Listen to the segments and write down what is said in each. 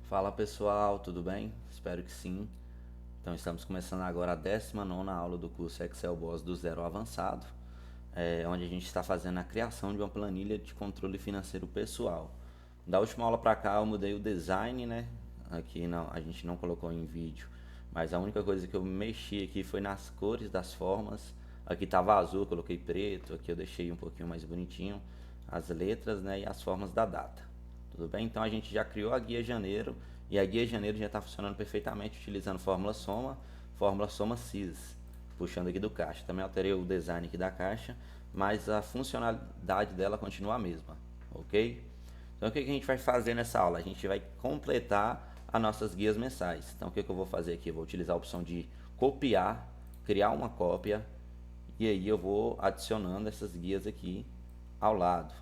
Fala pessoal, tudo bem? Espero que sim. Então estamos começando agora a 19ª aula do curso Excel Boss do Zero ao Avançado, onde a gente está fazendo a criação de uma planilha de controle financeiro pessoal. Da última aula para cá eu mudei o design, né? Aqui não, a gente não colocou em vídeo, mas a única coisa que eu mexi aqui foi nas cores das formas. Aqui estava azul, eu coloquei preto, aqui eu deixei um pouquinho mais bonitinho as letras, né, e as formas da data. Tudo bem? Então a gente já criou a guia janeiro e a guia janeiro já está funcionando perfeitamente utilizando fórmula soma CIS, puxando aqui do caixa. Também alterei o design aqui da caixa, mas a funcionalidade dela continua a mesma, ok? Então o que a gente vai fazer nessa aula? A gente vai completar as nossas guias mensais. Então o que eu vou fazer aqui? Eu vou utilizar a opção de copiar, criar uma cópia e aí eu vou adicionando essas guias aqui ao lado.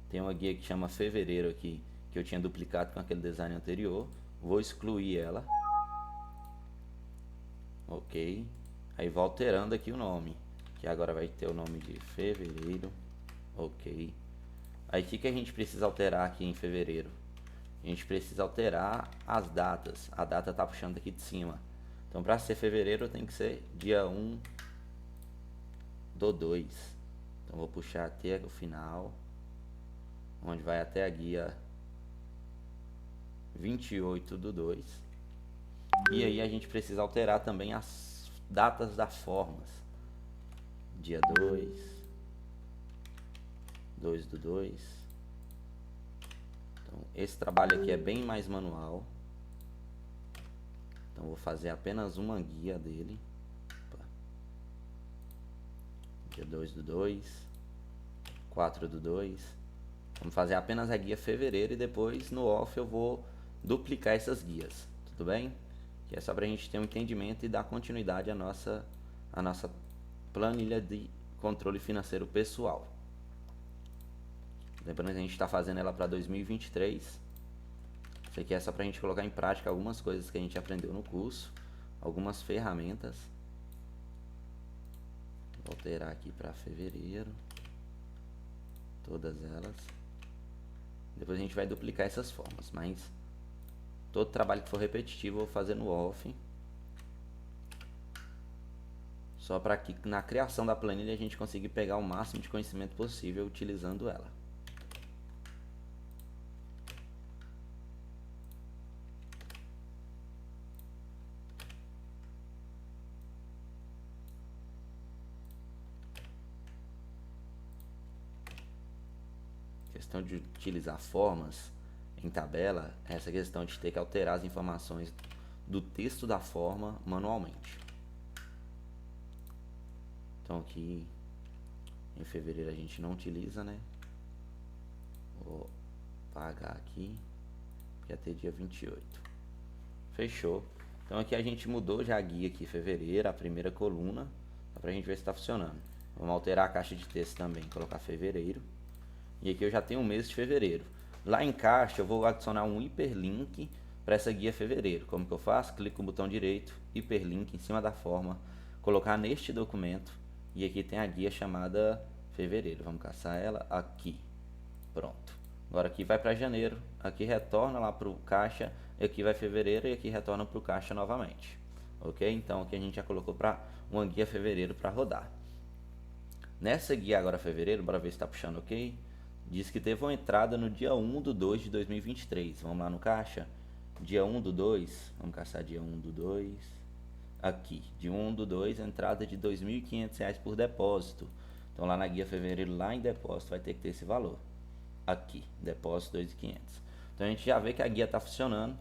Tem uma guia que chama fevereiro aqui, que eu tinha duplicado com aquele design anterior. Vou excluir ela. Ok. Aí vou alterando aqui o nome, que agora vai ter o nome de fevereiro. Ok. Aí o que a gente precisa alterar aqui em fevereiro? A gente precisa alterar as datas. A data está puxando aqui de cima. Então para ser fevereiro tem que ser dia 1/2. Então vou puxar até o final, onde vai até a guia 28/2. E aí a gente precisa alterar também as datas das formas. Dia 2/2. Então, esse trabalho aqui é bem mais manual. Então vou fazer apenas uma guia dele. Opa. Dia 2/2, 4/2. Vamos fazer apenas a guia fevereiro e depois no off eu vou duplicar essas guias. Tudo bem? Que é só para a gente ter um entendimento e dar continuidade à nossa planilha de controle financeiro pessoal. Lembrando que a gente está fazendo ela para 2023. Isso aqui é só para a gente colocar em prática algumas coisas que a gente aprendeu no curso, algumas ferramentas. Vou alterar aqui para fevereiro, todas elas. Depois a gente vai duplicar essas formas, mas todo trabalho que for repetitivo eu vou fazer no off. Só para que na criação da planilha a gente consiga pegar o máximo de conhecimento possível utilizando ela. Questão de utilizar formas em tabela, essa questão de ter que alterar as informações do texto da forma manualmente. Então aqui em fevereiro a gente não utiliza, né? Vou apagar aqui, que até dia 28. Fechou. Então aqui a gente mudou já a guia aqui fevereiro, a primeira coluna, pra gente ver se está funcionando. Vamos alterar a caixa de texto também, colocar fevereiro. E aqui eu já tenho o mês de fevereiro. Lá em caixa eu vou adicionar um hiperlink para essa guia fevereiro. Como que eu faço? Clico no botão direito, hiperlink em cima da forma, colocar neste documento e aqui tem a guia chamada fevereiro. Vamos caçar ela aqui. Pronto. Agora aqui vai para janeiro, aqui retorna lá para o caixa, aqui vai fevereiro e aqui retorna para o caixa novamente. Ok? Então aqui a gente já colocou para uma guia fevereiro para rodar. Nessa guia agora fevereiro, bora ver se está puxando ok. Diz que teve uma entrada no dia 1/2 de 2023. Vamos lá no caixa. Dia 1/2. Vamos caçar dia 1/2. Aqui. Dia 1/2, entrada de R$ 2.500 por depósito. Então lá na guia fevereiro, lá em depósito, vai ter que ter esse valor. Aqui. Depósito 2.500. Então a gente já vê que a guia está funcionando.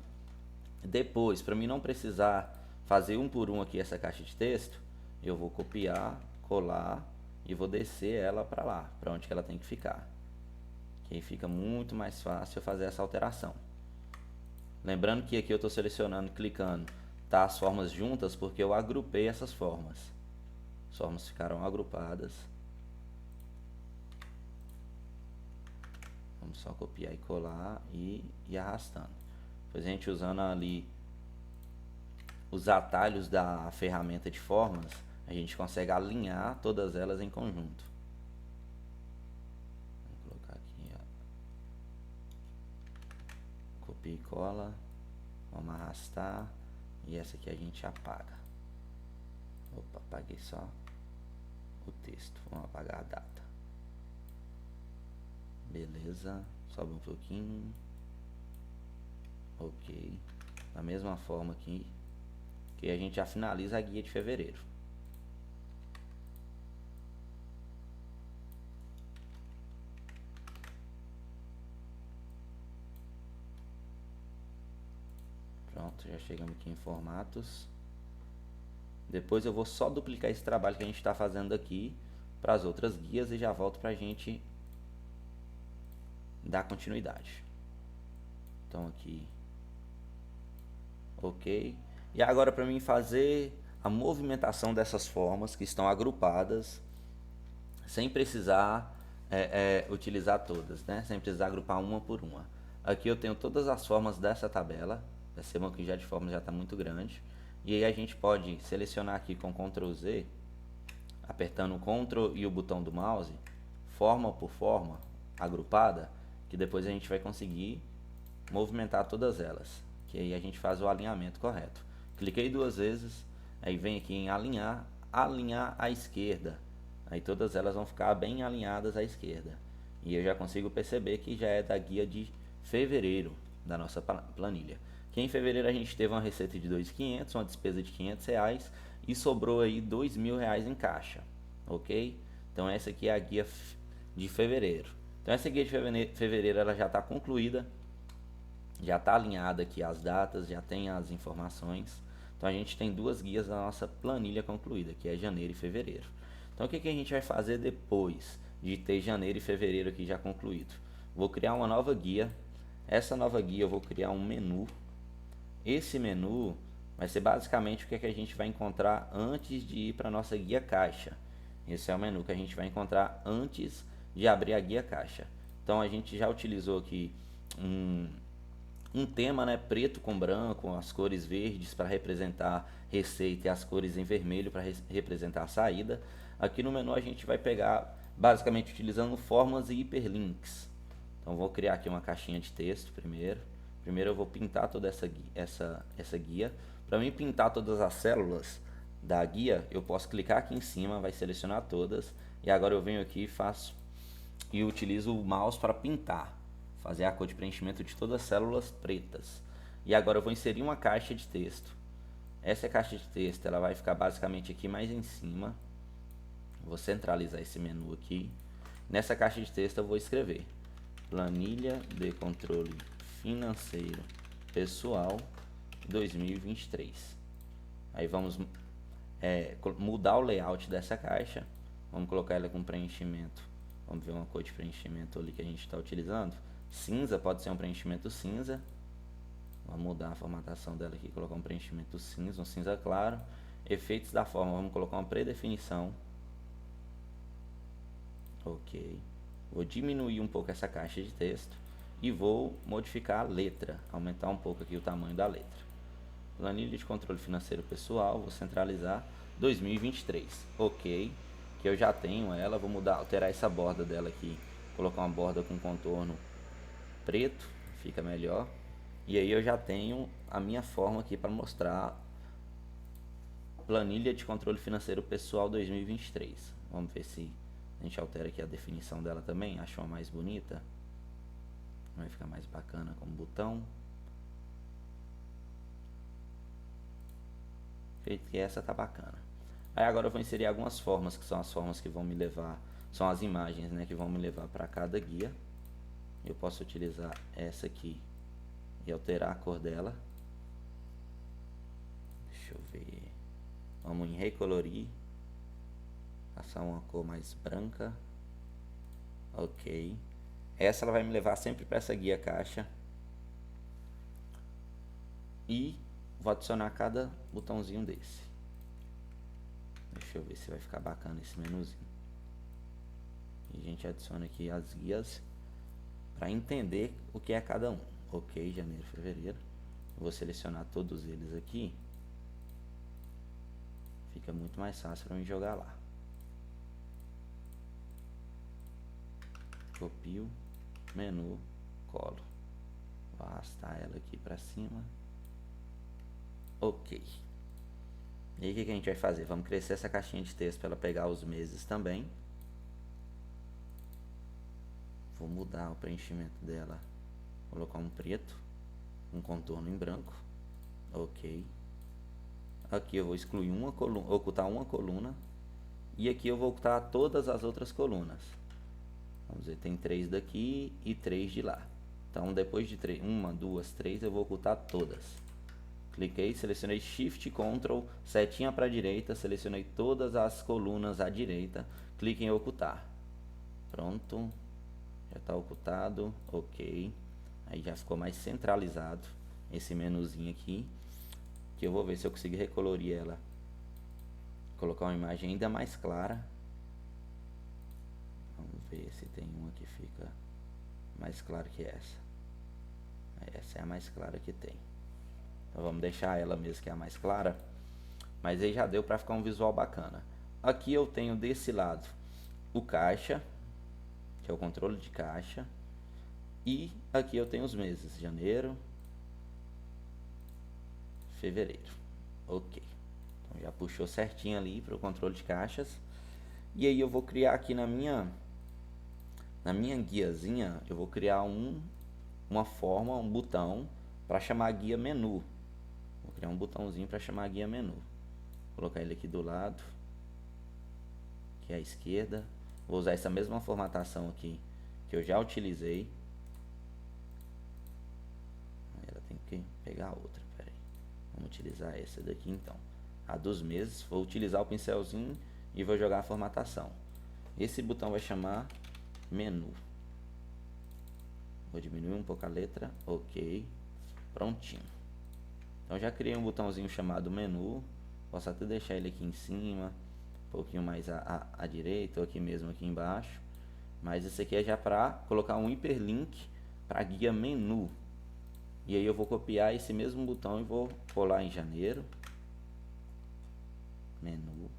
Depois, para mim não precisar fazer um por um aqui essa caixa de texto, eu vou copiar, colar e vou descer ela para lá, para onde que ela tem que ficar. Que aí fica muito mais fácil eu fazer essa alteração. Lembrando que aqui eu estou selecionando, clicando, tá as formas juntas porque eu agrupei essas formas. As formas ficaram agrupadas. Vamos só copiar e colar e ir arrastando. Depois a gente usando ali os atalhos da ferramenta de formas, a gente consegue alinhar todas elas em conjunto. Vou colocar aqui, ó. Copia e cola. Vamos arrastar. E essa aqui a gente apaga. Opa, apaguei só o texto. Vamos apagar a data. Beleza. Sobe um pouquinho. Ok. Da mesma forma aqui, que a gente já finaliza a guia de fevereiro. Pronto, já chegamos aqui em formatos. Depois eu vou só duplicar esse trabalho que a gente está fazendo aqui para as outras guias e já volto para a gente dar continuidade. Então aqui, ok. E agora para mim fazer a movimentação dessas formas que estão agrupadas, sem precisar utilizar todas, né? Sem precisar agrupar uma por uma. Aqui eu tenho todas as formas dessa tabela. Percebam que já de forma já está muito grande. E aí a gente pode selecionar aqui com Ctrl Z, apertando o Ctrl e o botão do mouse, forma por forma, agrupada, que depois a gente vai conseguir movimentar todas elas. Que aí a gente faz o alinhamento correto. Cliquei duas vezes, aí vem aqui em alinhar, alinhar à esquerda. Aí todas elas vão ficar bem alinhadas à esquerda. E eu já consigo perceber que já é da guia de fevereiro da nossa planilha. Que em fevereiro a gente teve uma receita de 2.500, uma despesa de R$500 e sobrou aí R$2.000 em caixa, ok? Então essa aqui é a guia de fevereiro. Então essa guia de fevereiro ela já está concluída, já está alinhada aqui as datas, já tem as informações. Então a gente tem duas guias da nossa planilha concluída, que é janeiro e fevereiro. Então o que a gente vai fazer depois de ter janeiro e fevereiro aqui já concluído? Vou criar uma nova guia. Essa nova guia eu vou criar um menu. Esse menu vai ser basicamente o que a gente vai encontrar antes de ir para a nossa guia caixa. Esse é o menu que a gente vai encontrar antes de abrir a guia caixa. Então a gente já utilizou aqui um tema, né, preto com branco, as cores verdes para representar receita e as cores em vermelho para representar a saída. Aqui no menu a gente vai pegar basicamente utilizando formas e hiperlinks. Então vou criar aqui uma caixinha de texto primeiro. Primeiro eu vou pintar toda essa guia. Para mim pintar todas as células da guia, eu posso clicar aqui em cima, vai selecionar todas. E agora eu venho aqui e utilizo o mouse para pintar. Fazer a cor de preenchimento de todas as células pretas. E agora eu vou inserir uma caixa de texto. Essa caixa de texto ela vai ficar basicamente aqui mais em cima. Vou centralizar esse menu aqui. Nessa caixa de texto eu vou escrever planilha de controle financeiro pessoal 2023. Aí vamos mudar o layout dessa caixa. Vamos colocar ela com preenchimento. Vamos ver uma cor de preenchimento ali que a gente está utilizando. Cinza, pode ser um preenchimento cinza. Vamos mudar a formatação dela aqui, colocar um preenchimento cinza, um cinza claro. Efeitos da forma, vamos colocar uma predefinição. Ok. Vou diminuir um pouco essa caixa de texto e vou modificar a letra, aumentar um pouco aqui o tamanho da letra. Planilha de controle financeiro pessoal, vou centralizar 2023. Ok, que eu já tenho ela, vou mudar, alterar essa borda dela aqui, colocar uma borda com contorno preto, fica melhor. E aí eu já tenho a minha forma aqui para mostrar planilha de controle financeiro pessoal 2023. Vamos ver se a gente altera aqui a definição dela também, acho uma mais bonita. Vai ficar mais bacana como botão. Feito que essa tá bacana. Aí agora eu vou inserir algumas formas, que são as formas que vão me levar, são as imagens, né, que vão me levar para cada guia. Eu posso utilizar essa aqui e alterar a cor dela. Deixa eu ver. Vamos em recolorir. Passar uma cor mais branca. Ok. Essa ela vai me levar sempre para essa guia caixa. E vou adicionar cada botãozinho desse. Deixa eu ver se vai ficar bacana esse menuzinho. E a gente adiciona aqui as guias para entender o que é cada um. Ok, janeiro, fevereiro. Vou selecionar todos eles aqui. Fica muito mais fácil para mim jogar lá. Copio, menu, colo. Vou arrastar ela aqui para cima. ok. E aí o que a gente vai fazer? Vamos crescer essa caixinha de texto para ela pegar os meses também. Vou mudar o preenchimento dela, colocar um preto, um contorno em branco, ok. Aqui eu vou excluir uma coluna, ocultar uma coluna, e aqui eu vou ocultar todas as outras colunas. Vamos ver, tem 3 daqui e 3 de lá. Então depois de 3, 1, 2, 3, eu vou ocultar todas. Cliquei, selecionei Shift, Ctrl, setinha para a direita, selecionei todas as colunas à direita, clique em ocultar. Pronto, já está ocultado, ok. Aí já ficou mais centralizado esse menuzinho aqui, que eu vou ver se eu consigo recolorir ela, colocar uma imagem ainda mais clara. Vamos ver se tem uma que fica mais clara que essa. Essa é a mais clara que tem. Então vamos deixar ela mesmo que é a mais clara, mas aí já deu para ficar um visual bacana. Aqui eu tenho desse lado o caixa, que é o controle de caixa, e aqui eu tenho os meses, janeiro, fevereiro, ok. Então já puxou certinho ali para o controle de caixas. E aí eu vou criar aqui na minha guiazinha, eu vou criar uma forma, um botão para chamar guia menu. Vou criar um botãozinho para chamar guia menu. Vou colocar ele aqui do lado, que é à esquerda. Vou usar essa mesma formatação aqui que eu já utilizei. Ela tem que pegar outra, peraí. Vamos utilizar essa daqui então. A dos meses, vou utilizar o pincelzinho e vou jogar a formatação. Esse botão vai chamar menu. Vou diminuir um pouco a letra, ok. Prontinho. Então já criei um botãozinho chamado menu. Posso até deixar ele aqui em cima, um pouquinho mais à direita, ou aqui mesmo aqui embaixo. Mas esse aqui é já para colocar um hiperlink para guia menu. E aí eu vou copiar esse mesmo botão e vou colar em janeiro. Menu.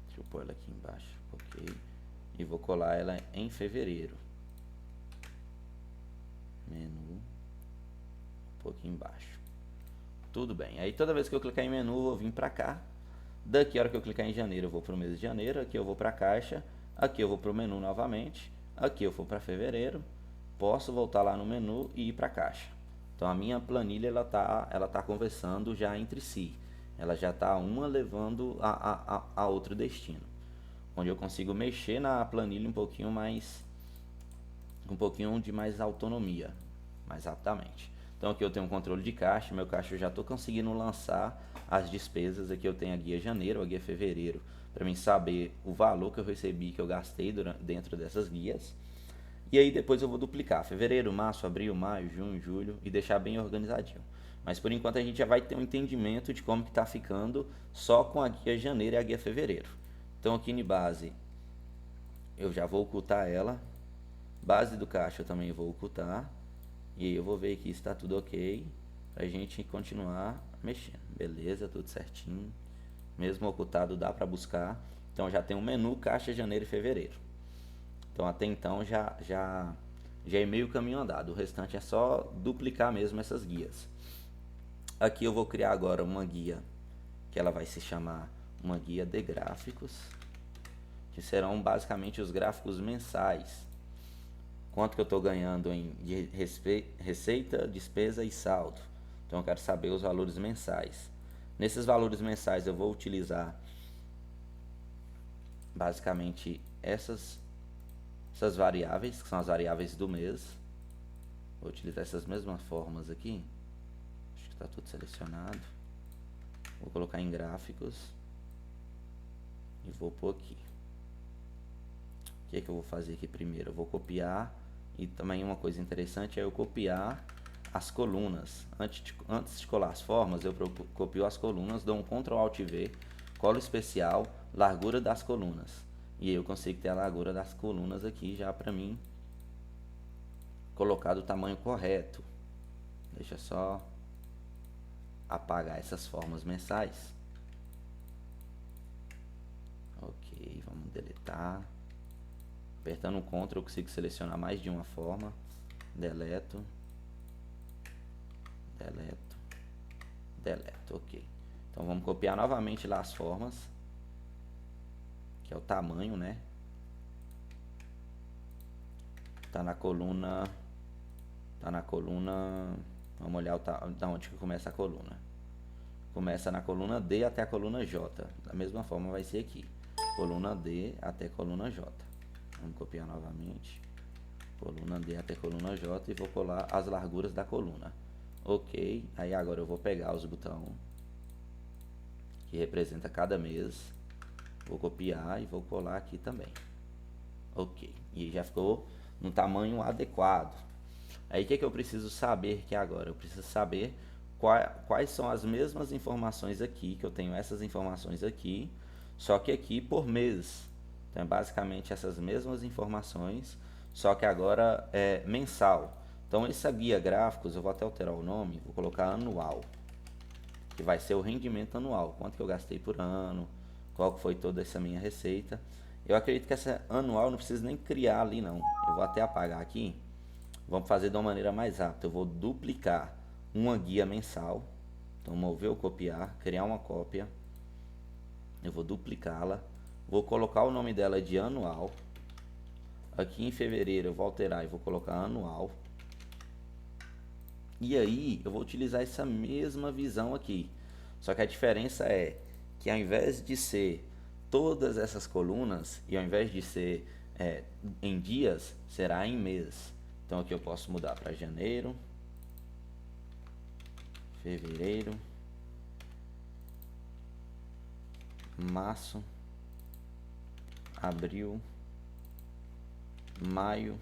Deixa eu pôr ela aqui embaixo, ok. E vou colar ela em fevereiro. Menu. Um pouquinho embaixo. Tudo bem. Aí toda vez que eu clicar em menu, eu vou vir para cá. Daqui a hora que eu clicar em janeiro, eu vou para o mês de janeiro. Aqui eu vou para a caixa. Aqui eu vou para o menu novamente. Aqui eu vou para fevereiro. Posso voltar lá no menu e ir para a caixa. Então a minha planilha ela tá conversando já entre si. Ela já está uma levando a outro destino. Onde eu consigo mexer na planilha um pouquinho de mais autonomia, mais rapidamente. Então aqui eu tenho um controle de caixa, meu caixa eu já estou conseguindo lançar as despesas. Aqui eu tenho a guia janeiro, a guia fevereiro, para mim saber o valor que eu recebi, que eu gastei dentro dessas guias. E aí depois eu vou duplicar fevereiro, março, abril, maio, junho, julho e deixar bem organizadinho. Mas por enquanto a gente já vai ter um entendimento de como que está ficando só com a guia janeiro e a guia fevereiro. Então aqui em base eu já vou ocultar ela. Base do caixa eu também vou ocultar. E aí eu vou ver que está tudo ok, pra gente continuar mexendo. Beleza, tudo certinho. Mesmo ocultado dá para buscar. Então já tem um menu caixa janeiro e fevereiro. Então até então já é meio caminho andado. O restante é só duplicar mesmo essas guias. Aqui eu vou criar agora uma guia que ela vai se chamar uma guia de gráficos, que serão basicamente os gráficos mensais. Quanto que eu estou ganhando de receita, despesa e saldo. Então eu quero saber os valores mensais. Nesses valores mensais eu vou utilizar basicamente essas variáveis, que são as variáveis do mês. Vou utilizar essas mesmas formas aqui. Acho que está tudo selecionado. Vou colocar em gráficos e vou pôr aqui. O que é que eu vou fazer aqui primeiro? Eu vou copiar, e também uma coisa interessante é eu copiar as colunas. Antes de colar as formas, eu copio as colunas, dou um Ctrl Alt V, colo especial, largura das colunas. E aí eu consigo ter a largura das colunas aqui já para mim colocar do tamanho correto. Deixa eu só apagar essas formas mensais. Ok, vamos deletar. Apertando o Ctrl eu consigo selecionar mais de uma forma. Deleto. deleto, deleto, ok. Então vamos copiar novamente lá as formas, que é o tamanho, né? Tá na coluna, vamos olhar da onde que começa a coluna. Começa na coluna D até a coluna J. Da mesma forma vai ser aqui. Coluna D até coluna J. Vamos copiar novamente. Coluna D até coluna J e vou colar as larguras da coluna. Ok. Aí agora eu vou pegar os botões que representa cada mês. Vou copiar e vou colar aqui também. Ok. E já ficou no tamanho adequado. Aí o que eu preciso saber aqui agora? Eu preciso saber quais são as mesmas informações aqui, que eu tenho essas informações aqui, só que aqui por mês. Então é basicamente essas mesmas informações, só que agora é mensal. Então essa guia gráficos, eu vou até alterar o nome, vou colocar anual, que vai ser o rendimento anual, quanto que eu gastei por ano, qual foi toda essa minha receita. Eu acredito que essa anual não precisa nem criar ali não, eu vou até apagar aqui. Vamos fazer de uma maneira mais rápida. Eu vou duplicar uma guia mensal. Então, mover ou copiar, criar uma cópia. Eu vou duplicá-la. Vou colocar o nome dela de anual. Aqui em fevereiro eu vou alterar e vou colocar anual. E aí eu vou utilizar essa mesma visão aqui. Só que a diferença é que ao invés de ser todas essas colunas, e ao invés de ser em dias, será em mês. Então aqui eu posso mudar para janeiro, fevereiro, março, abril, maio,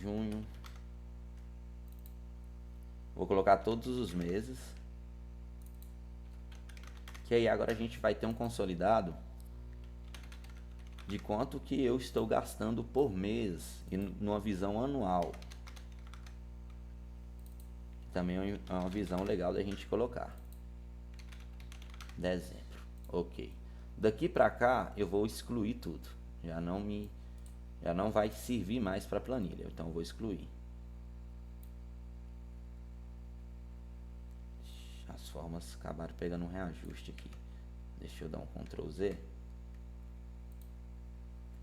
junho. Vou colocar todos os meses. Que aí agora a gente vai ter um consolidado de quanto que eu estou gastando por mês e numa visão anual. Também é uma visão legal da gente colocar. Dezembro, ok. Daqui para cá eu vou excluir tudo. Já não vai servir mais para a planilha, então eu vou excluir. As formas acabaram pegando um reajuste aqui. Deixa eu dar um Ctrl Z.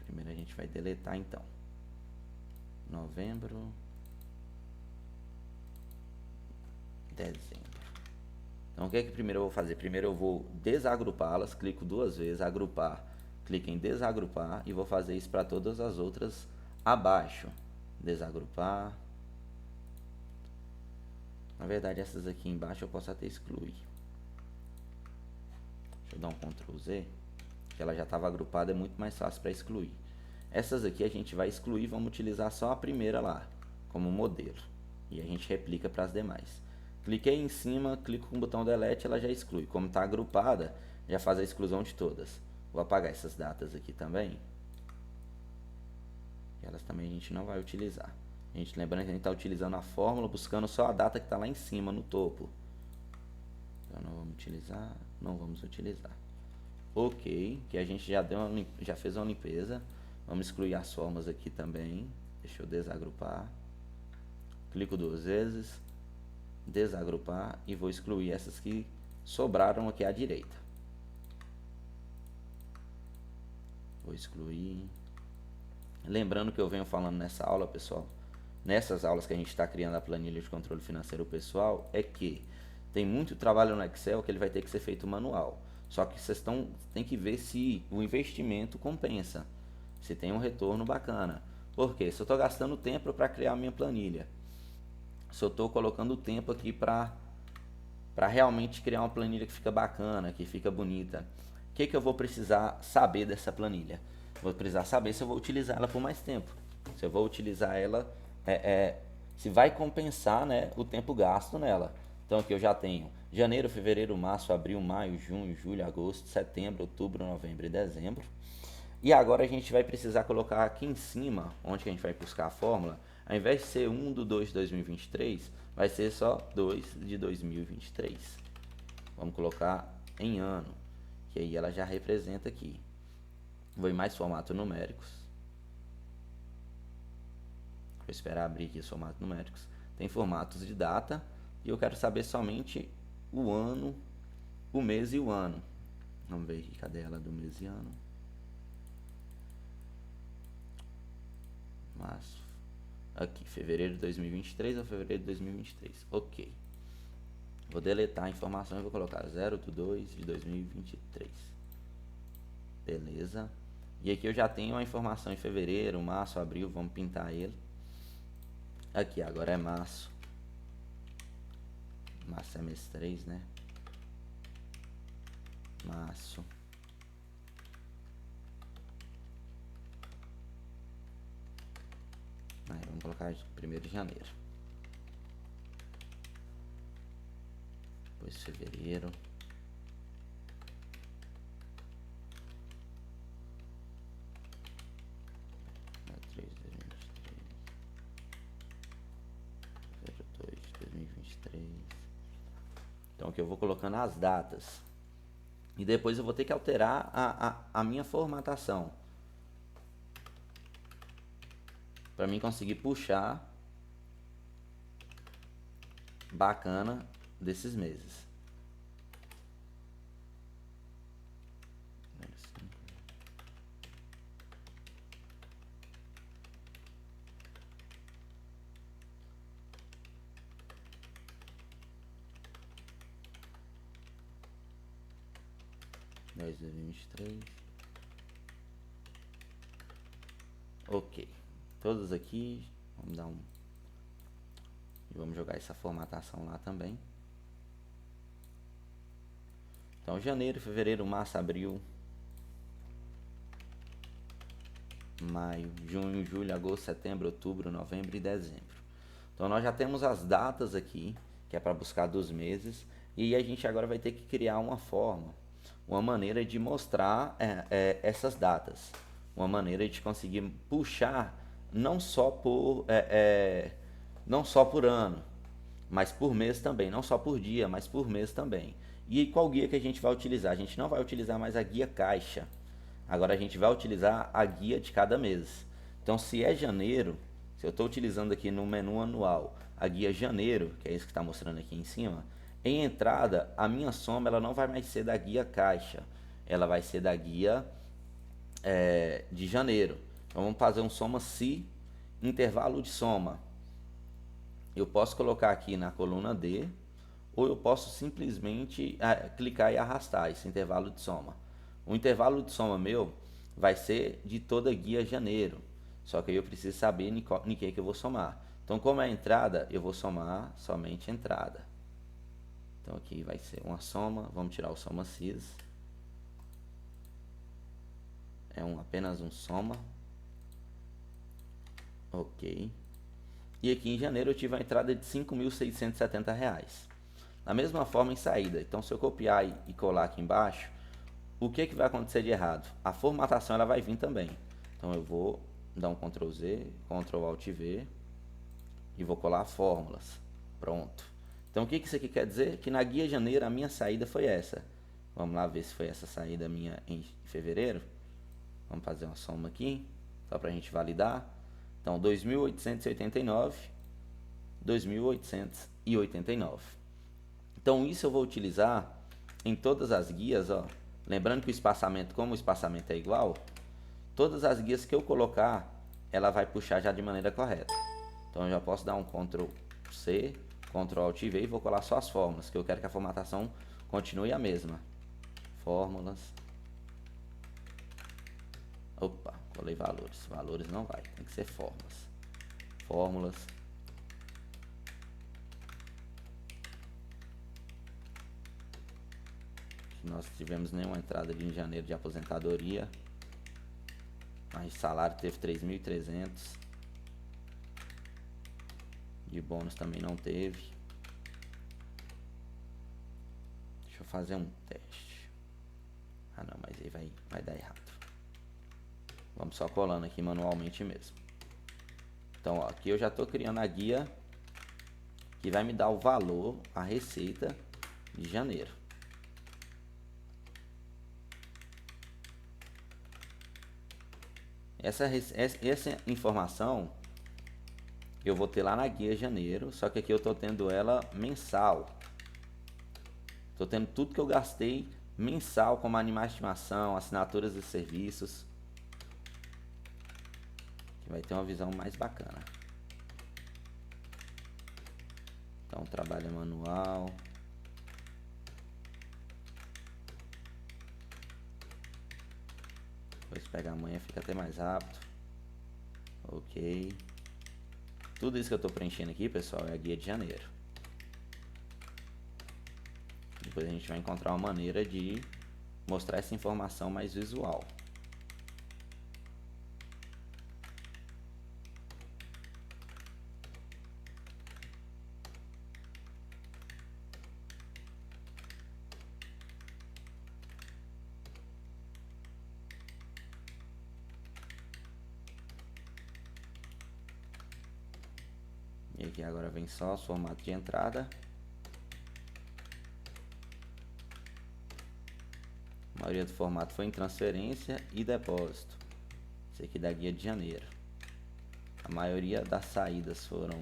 Primeiro a gente vai deletar então. Novembro, dezembro. Então o que é que primeiro eu vou fazer? Primeiro eu vou desagrupá-las, clico duas vezes, agrupar, clico em desagrupar e vou fazer isso para todas as outras abaixo. Desagrupar. Na verdade essas aqui embaixo eu posso até excluir. Deixa eu dar um Ctrl Z. Que ela já estava agrupada, é muito mais fácil para excluir. Essas aqui a gente vai excluir, vamos utilizar só a primeira lá, como modelo. E a gente replica para as demais. Cliquei em cima, clico com o botão delete, ela já exclui. Como está agrupada, já faz a exclusão de todas. Vou apagar essas datas aqui também. Elas também a gente não vai utilizar. Lembrando que a gente está utilizando a fórmula, buscando só a data que está lá em cima, no topo. Então não vamos utilizar, não vamos utilizar. Ok, que a gente já fez uma limpeza. Vamos excluir as formas aqui também. Deixa eu desagrupar. Clico duas vezes, desagrupar e vou excluir essas que sobraram aqui à direita. Vou excluir. Lembrando que eu venho falando nessa aula, pessoal, nessas aulas que a gente está criando a planilha de controle financeiro pessoal, é que tem muito trabalho no Excel que ele vai ter que ser feito manual. Só que vocês tem que ver se o investimento compensa, se tem um retorno bacana. Por quê? Se eu estou gastando tempo para criar a minha planilha, se eu estou colocando tempo aqui para realmente criar uma planilha que fica bacana, que fica bonita, o que eu vou precisar saber dessa planilha? Vou precisar saber se eu vou utilizar ela por mais tempo. Se eu vou utilizar ela, se vai compensar, né, o tempo gasto nela. Então aqui eu já tenho janeiro, fevereiro, março, abril, maio, junho, julho, agosto, setembro, outubro, novembro e dezembro. E agora a gente vai precisar colocar aqui em cima, onde que a gente vai buscar a fórmula, ao invés de ser 1/2 de 2023, vai ser só 2 de 2023. Vamos colocar em ano, que aí ela já representa aqui. Vou em mais formato numéricos. Vou esperar abrir aqui os formatos numéricos. Tem formatos de data e eu quero saber somente o ano, o mês e o ano. Vamos ver aqui, cadê ela do mês e ano? Março. Aqui, fevereiro de 2023 ou fevereiro de 2023. Ok. Vou deletar a informação e vou colocar 0/2 de 2023. Beleza. E aqui eu já tenho a informação em fevereiro, março, abril. Vamos pintar ele. Aqui, agora é março. Março é mês 3, né? Março. Aí, vamos colocar 1º de janeiro. Depois fevereiro. Então aqui eu vou colocando as datas. E depois eu vou ter que alterar a minha formatação. Para mim conseguir puxar bacana desses meses. De 2023. Ok. Todos aqui. Vamos dar um. E vamos jogar essa formatação lá também. Então, janeiro, fevereiro, março, abril, maio, junho, julho, agosto, setembro, outubro, novembro e dezembro. Então, nós já temos as datas aqui, que é para buscar dos meses. E a gente agora vai ter que criar uma forma, uma maneira de mostrar essas datas. Uma maneira de conseguir puxar não só por ano, mas por mês também. Não só por dia, mas por mês também. E qual guia que a gente vai utilizar? A gente não vai utilizar mais a guia caixa. Agora a gente vai utilizar a guia de cada mês. Então, se é janeiro, se eu estou utilizando aqui no menu anual a guia janeiro, que é isso que está mostrando aqui em cima, em entrada, a minha soma ela não vai mais ser da guia caixa, ela vai ser da guia de janeiro. Então vamos fazer um soma se intervalo de soma. Eu posso colocar aqui na coluna D, ou eu posso simplesmente clicar e arrastar esse intervalo de soma. O intervalo de soma meu vai ser de toda a guia janeiro, só que aí eu preciso saber em que eu vou somar. Então, como é a entrada, eu vou somar somente entrada. Então aqui vai ser uma soma, vamos tirar o soma cis. É apenas um soma. Ok. E aqui em janeiro eu tive a entrada de R$ 5.670. Da mesma forma em saída. Então se eu copiar e colar aqui embaixo, o que vai acontecer de errado? A formatação ela vai vir também. Então eu vou dar um Ctrl Z, Ctrl Alt V e vou colar fórmulas. Pronto. Então o que isso aqui quer dizer? Que na guia janeiro a minha saída foi essa. Vamos lá ver se foi essa saída minha em fevereiro. Vamos fazer uma soma aqui, só para a gente validar. Então 2.889, 2.889. Então isso eu vou utilizar em todas as guias, ó. Lembrando que o espaçamento, como o espaçamento é igual, todas as guias que eu colocar, ela vai puxar já de maneira correta. Então eu já posso dar um Ctrl C, Ctrl Alt V e vou colar só as fórmulas, que eu quero que a formatação continue a mesma. Fórmulas. Opa, colei valores. Valores não vai, tem que ser fórmulas. Fórmulas. Nós tivemos nenhuma entrada de em janeiro de aposentadoria. Mas salário teve 3.300. De bônus também não teve. Deixa eu fazer um teste. Ah não, mas aí vai dar errado. Vamos só colando aqui manualmente mesmo. Então ó, aqui eu já estou criando a guia que vai me dar o valor, a receita de janeiro. Essa informação eu vou ter lá na guia janeiro, só que aqui eu tô tendo ela mensal. Tô tendo tudo que eu gastei mensal, como animais de estimação, assinaturas e serviços. Que vai ter uma visão mais bacana. Então, trabalho manual. Depois pega amanhã, fica até mais rápido. Ok. Tudo isso que eu tô preenchendo aqui, pessoal, é a guia de janeiro. Depois a gente vai encontrar uma maneira de mostrar essa informação mais visual. E aqui agora vem só os formatos de entrada. A maioria do formato foi em transferência e depósito. Esse aqui da guia de janeiro. A maioria das saídas foram...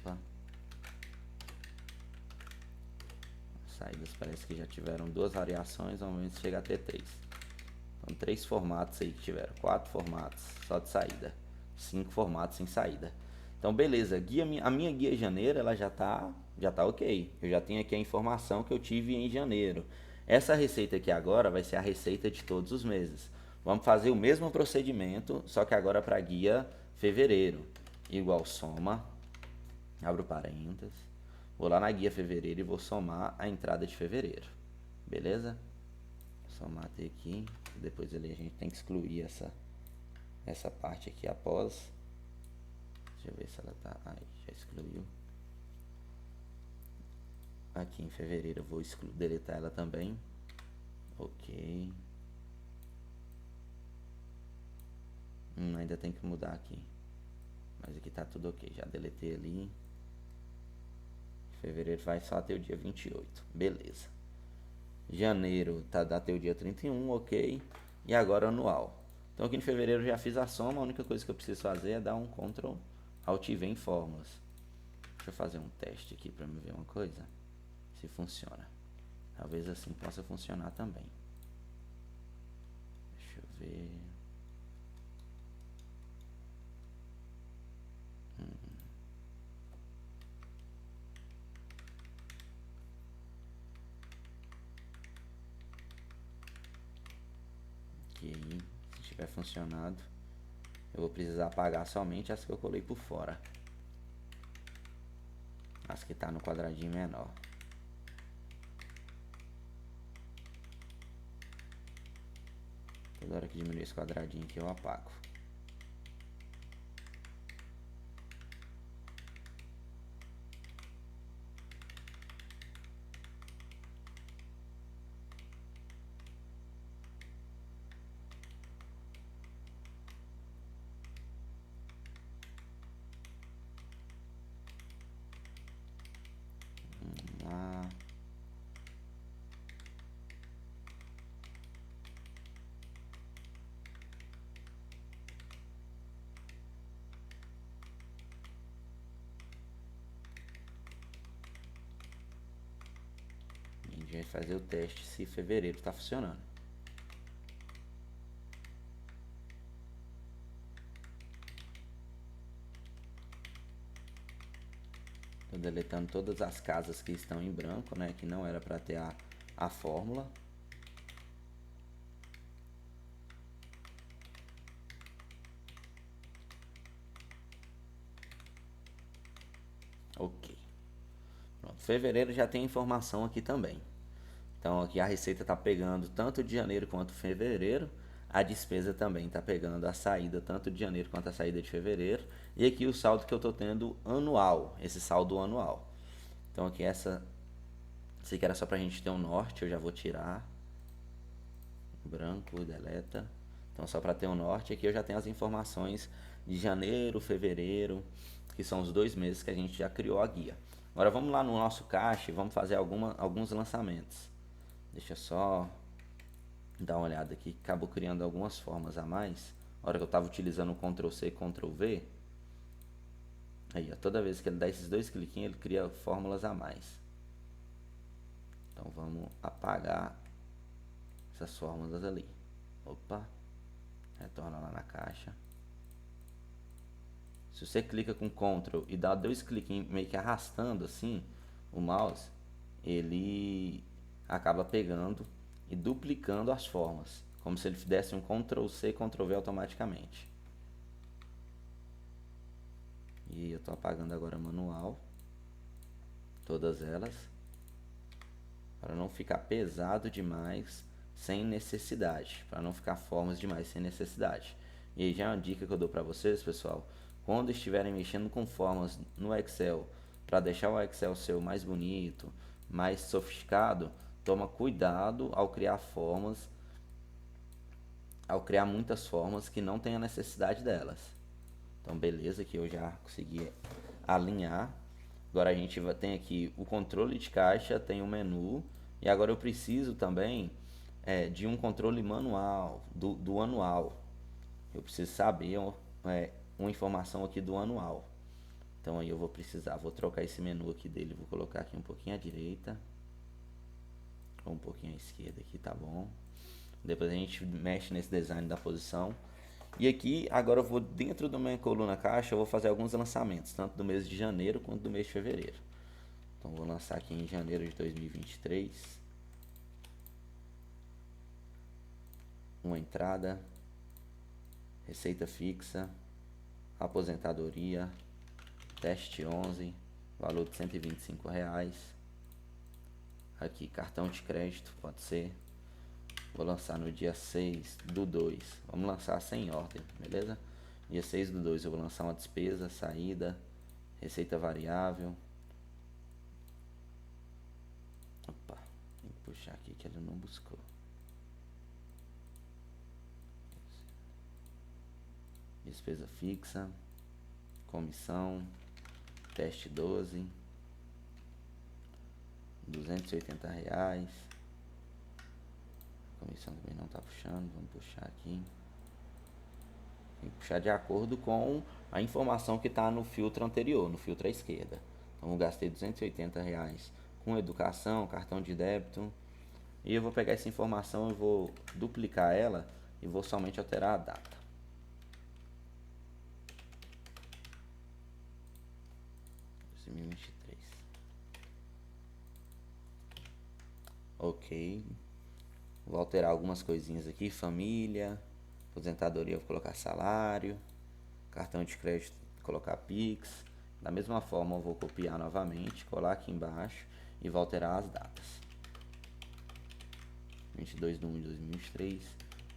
Opa. As saídas parece que já tiveram 2 variações, normalmente chega a ter 3. Então 3 formatos aí que tiveram, 4 formatos só de saída, 5 formatos sem saída. Então beleza, a minha guia de janeiro ela já tá ok. Eu já tenho aqui a informação que eu tive em janeiro. Essa receita aqui agora vai ser a receita de todos os meses. Vamos fazer o mesmo procedimento, só que agora para a guia fevereiro. Igual soma, abro parênteses, vou lá na guia fevereiro e vou somar a entrada de fevereiro. Beleza? Somar até aqui, depois ali a gente tem que excluir essa parte aqui após. Deixa eu ver se ela tá... Aí, já excluiu. Aqui em fevereiro eu vou deletar ela também. Ok. Ainda tem que mudar aqui. Mas aqui tá tudo ok. Já deletei ali. Fevereiro vai só até o dia 28. Beleza. Janeiro tá até o dia 31, ok. E agora anual. Então aqui em fevereiro eu já fiz a soma. A única coisa que eu preciso fazer é dar um Ctrl Alt V em fórmulas. Deixa eu fazer um teste aqui para me ver uma coisa. Se funciona. Talvez assim possa funcionar também. Deixa eu ver. Que aí, se tiver funcionado, eu vou precisar apagar somente as que eu colei por fora. As que tá no quadradinho menor. Toda hora que diminuir esse quadradinho aqui eu apago. Lá. E a gente vai fazer o teste se fevereiro está funcionando. Estou deletando todas as casas que estão em branco, né? Que não era para ter a fórmula. Ok. Pronto. Fevereiro já tem informação aqui também. Então aqui a receita está pegando tanto de janeiro quanto fevereiro. A despesa também está pegando a saída tanto de janeiro quanto a saída de fevereiro. E aqui o saldo que eu estou tendo anual, esse saldo anual. Então aqui esse aqui era só para a gente ter um norte, eu já vou tirar. Branco, deleta. Então só para ter um norte, aqui eu já tenho as informações de janeiro, fevereiro, que são os 2 meses que a gente já criou a guia. Agora vamos lá no nosso caixa e vamos fazer alguns lançamentos. Deixa eu só dar uma olhada aqui, acabou criando algumas formas a mais. Na hora que eu estava utilizando o Ctrl C, Ctrl V, Aí, ó, toda vez que ele dá esses 2 cliquinhos, ele cria fórmulas a mais. Então vamos apagar essas fórmulas ali. Opa, retorna lá na caixa. Se você clica com Ctrl e dá 2 cliquinhos meio que arrastando assim o mouse, ele acaba pegando e duplicando as formas, como se ele desse um Ctrl C, Ctrl V automaticamente. E eu estou apagando agora manual, todas elas, para não ficar pesado demais sem necessidade, para não ficar formas demais sem necessidade. E aí já é uma dica que eu dou para vocês, pessoal, quando estiverem mexendo com formas no Excel, para deixar o Excel seu mais bonito, mais sofisticado, toma cuidado ao criar formas, ao criar muitas formas que não tenha necessidade delas. Então beleza, que eu já consegui alinhar. Agora a gente tem aqui o controle de caixa, tem o menu, e agora eu preciso também de um controle manual, do anual. Eu preciso saber uma informação aqui do anual. Então aí eu vou precisar, vou trocar esse menu aqui dele, vou colocar aqui um pouquinho à direita, ou um pouquinho à esquerda aqui, tá bom? Depois a gente mexe nesse design da posição. E aqui, agora eu vou dentro do minha coluna caixa, eu vou fazer alguns lançamentos, tanto do mês de janeiro quanto do mês de fevereiro. Então vou lançar aqui em janeiro de 2023. Uma entrada, receita fixa, aposentadoria, teste 11, valor de R$125. Aqui, cartão de crédito, pode ser. Vou lançar no dia 6/2. Vamos lançar sem ordem, beleza? Dia 6/2 eu vou lançar uma despesa, saída, receita variável. Opa, tem que puxar aqui que ele não buscou. Despesa fixa, comissão, teste 12, R$280. A comissão também não está puxando, vamos puxar aqui. Tem que puxar de acordo com a informação que está no filtro anterior, no filtro à esquerda. Então eu gastei R$280 com educação, cartão de débito. E eu vou pegar essa informação e vou duplicar ela e vou somente alterar a data. Ok. Vou alterar algumas coisinhas aqui. Família, aposentadoria eu vou colocar salário, cartão de crédito colocar Pix. Da mesma forma eu vou copiar novamente, colar aqui embaixo e vou alterar as datas. 22/1/2023,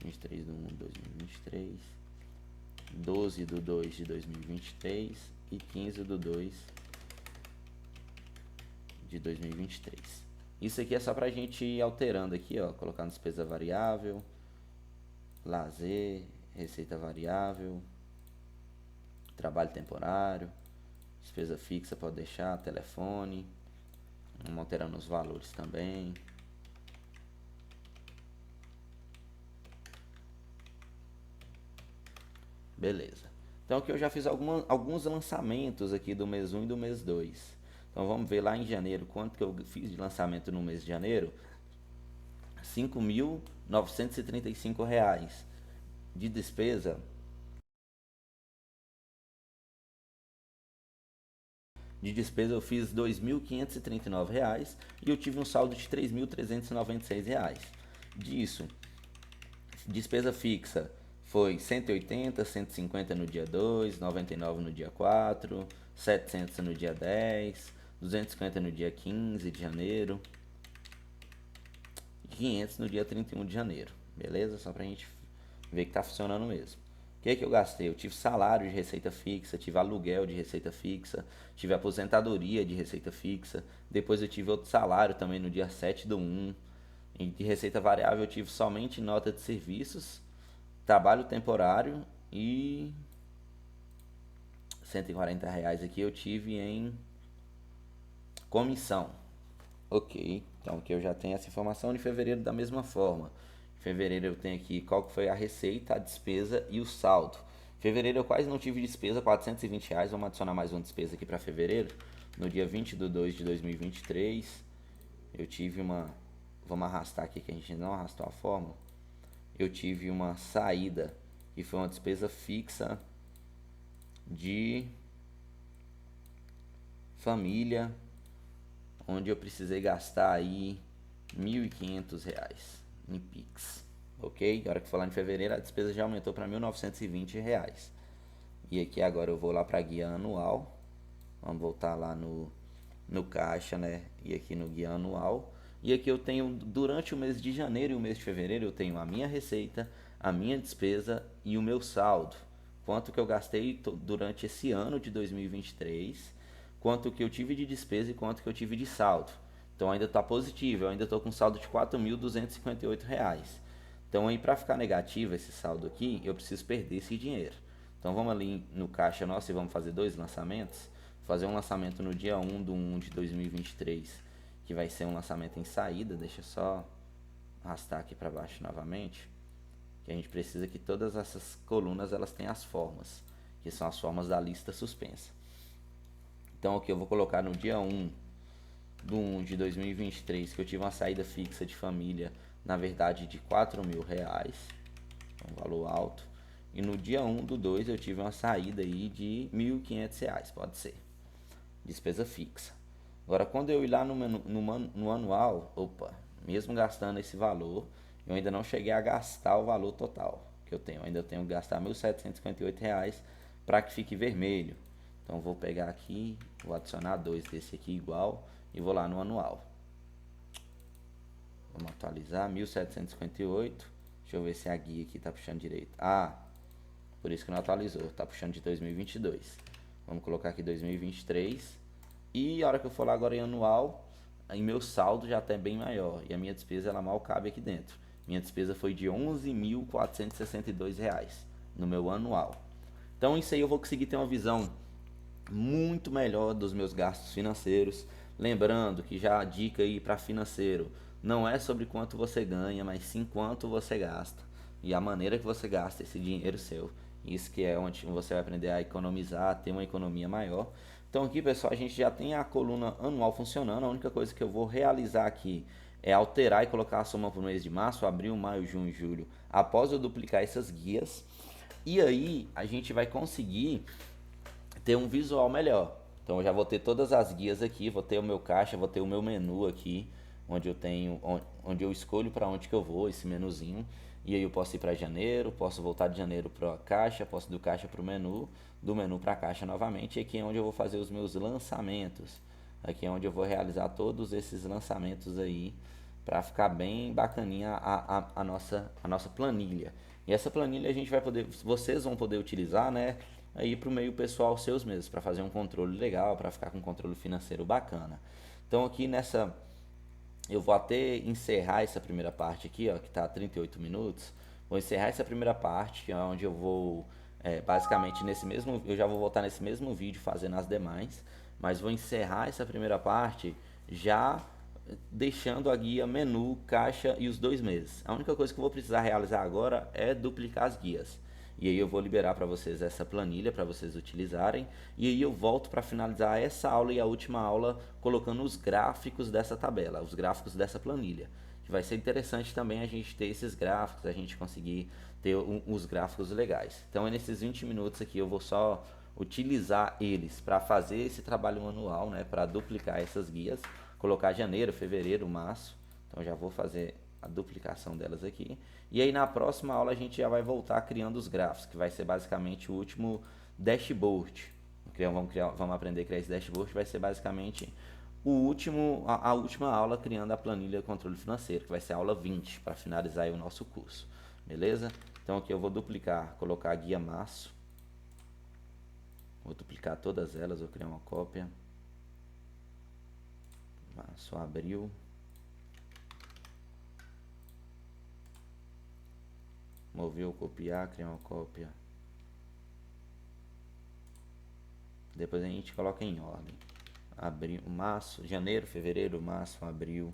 23/1/2023, 12/2/2023 e 15/2/2023. Isso aqui é só pra gente ir alterando aqui, ó, colocando despesa variável, lazer, receita variável, trabalho temporário, despesa fixa pode deixar, telefone, vamos alterando os valores também. Beleza. Então aqui eu já fiz alguns lançamentos aqui do mês 1 e do mês 2. Então vamos ver lá em janeiro quanto que eu fiz de lançamento no mês de janeiro. R$5.935 de despesa. De despesa eu fiz R$2.539 e eu tive um saldo de R$3.396. Disso, despesa fixa foi 180, 150 no dia 2, 99 no dia 4, 700 no dia 10, 250 no dia 15 de janeiro, 500 no dia 31 de janeiro, beleza? Só pra gente ver que tá funcionando mesmo. O que é que eu gastei? Eu tive salário de receita fixa, tive aluguel de receita fixa, tive aposentadoria de receita fixa, depois eu tive outro salário também no dia 7/1, e de receita variável eu tive somente nota de serviços, trabalho temporário e R$140 aqui eu tive em comissão. Ok, então aqui eu já tenho essa informação. De fevereiro da mesma forma. Em fevereiro eu tenho aqui qual que foi a receita, a despesa e o saldo. Fevereiro eu quase não tive despesa, R$ 420. Vamos adicionar mais uma despesa aqui para fevereiro. No dia 20/2 de 2023, eu tive uma... Vamos arrastar aqui que a gente não arrastou a fórmula. Eu tive uma saída que foi uma despesa fixa de família, onde eu precisei gastar aí R$ 1.500 em Pix, ok? Na hora que falar em fevereiro, a despesa já aumentou para R$ 1.920. E aqui agora eu vou lá para a guia anual. Vamos voltar lá no caixa, né? E aqui no guia anual. E aqui eu tenho, durante o mês de janeiro e o mês de fevereiro, eu tenho a minha receita, a minha despesa e o meu saldo. Quanto que eu gastei durante esse ano de 2023, quanto que eu tive de despesa e quanto que eu tive de saldo. Então ainda está positivo, eu ainda estou com saldo de R$ 4.258. Então aí para ficar negativo esse saldo aqui, eu preciso perder esse dinheiro. Então vamos ali no caixa nosso e vamos fazer 2 lançamentos. Fazer um lançamento no dia 1/1 de 2023, que vai ser um lançamento em saída. Deixa eu só arrastar aqui para baixo novamente, que a gente precisa que todas essas colunas elas tenham as formas, que são as formas da lista suspensa. Então aqui eu vou colocar no dia 1/1 de 2023, que eu tive uma saída fixa de família, na verdade de R$ 4.000, um valor alto. E no dia 1/2 eu tive uma saída aí de R$ 1.500, pode ser, despesa fixa. Agora quando eu ir lá no anual, opa, mesmo gastando esse valor, eu ainda não cheguei a gastar o valor total que eu tenho. Ainda tenho que gastar R$ 1.758 para que fique vermelho. Então vou pegar aqui, vou adicionar 2 desse aqui igual e vou lá no anual. Vamos atualizar, 1.758. Deixa eu ver se a guia aqui tá puxando direito. Ah, por isso que não atualizou, tá puxando de 2022. Vamos colocar aqui 2023. E a hora que eu for lá agora em anual, aí meu saldo já está bem maior. E a minha despesa ela mal cabe aqui dentro. Minha despesa foi de R$ 11.462 no meu anual. Então isso aí eu vou conseguir ter uma visão muito melhor dos meus gastos financeiros. Lembrando que já a dica aí para financeiro não é sobre quanto você ganha, mas sim quanto você gasta e a maneira que você gasta esse dinheiro seu. Isso que é onde você vai aprender a economizar, ter uma economia maior. Então aqui, pessoal, a gente já tem a coluna anual funcionando. A única coisa que eu vou realizar aqui é alterar e colocar a soma para o mês de março, abril, maio, junho e julho, após eu duplicar essas guias. E aí a gente vai conseguir ter um visual melhor. Então eu já vou ter todas as guias aqui, vou ter o meu caixa, vou ter o meu menu aqui, onde eu tenho, onde eu escolho para onde que eu vou, esse menuzinho. E aí eu posso ir para janeiro, posso voltar de janeiro para a caixa, posso ir do caixa para o menu, do menu para a caixa novamente. E aqui é onde eu vou fazer os meus lançamentos. Aqui é onde eu vou realizar todos esses lançamentos aí, para ficar bem bacaninha a nossa planilha. E essa planilha a gente vai poder, vocês vão poder utilizar, né, aí para o meio pessoal seus mesmos, para fazer um controle legal, para ficar com um controle financeiro bacana. Então aqui nessa, eu vou até encerrar essa primeira parte aqui, ó, que está a 38 minutos. Vou encerrar essa primeira parte, onde eu vou, basicamente nesse mesmo, eu já vou voltar nesse mesmo vídeo fazendo as demais, mas vou encerrar essa primeira parte já deixando a guia menu, caixa e os 2 meses. A única coisa que eu vou precisar realizar agora é duplicar as guias. E aí eu vou liberar para vocês essa planilha para vocês utilizarem. E aí eu volto para finalizar essa aula e a última aula colocando os gráficos dessa tabela, os gráficos dessa planilha. Que vai ser interessante também a gente ter esses gráficos, a gente conseguir ter os gráficos legais. Então é nesses 20 minutos aqui eu vou só utilizar eles para fazer esse trabalho manual, né, para duplicar essas guias, colocar janeiro, fevereiro, março. Então já vou fazer a duplicação delas aqui. E aí na próxima aula a gente já vai voltar criando os gráficos, que vai ser basicamente o último dashboard. Vamos aprender a criar esse dashboard, vai ser basicamente a última aula criando a planilha de controle financeiro, que vai ser a aula 20, para finalizar aí o nosso curso. Beleza? Então aqui eu vou duplicar, colocar a guia março. Vou duplicar todas elas, vou criar uma cópia. Março, abril. Mover ou copiar, criar uma cópia. Depois a gente coloca em ordem. Abril, março, janeiro, fevereiro, março, abril.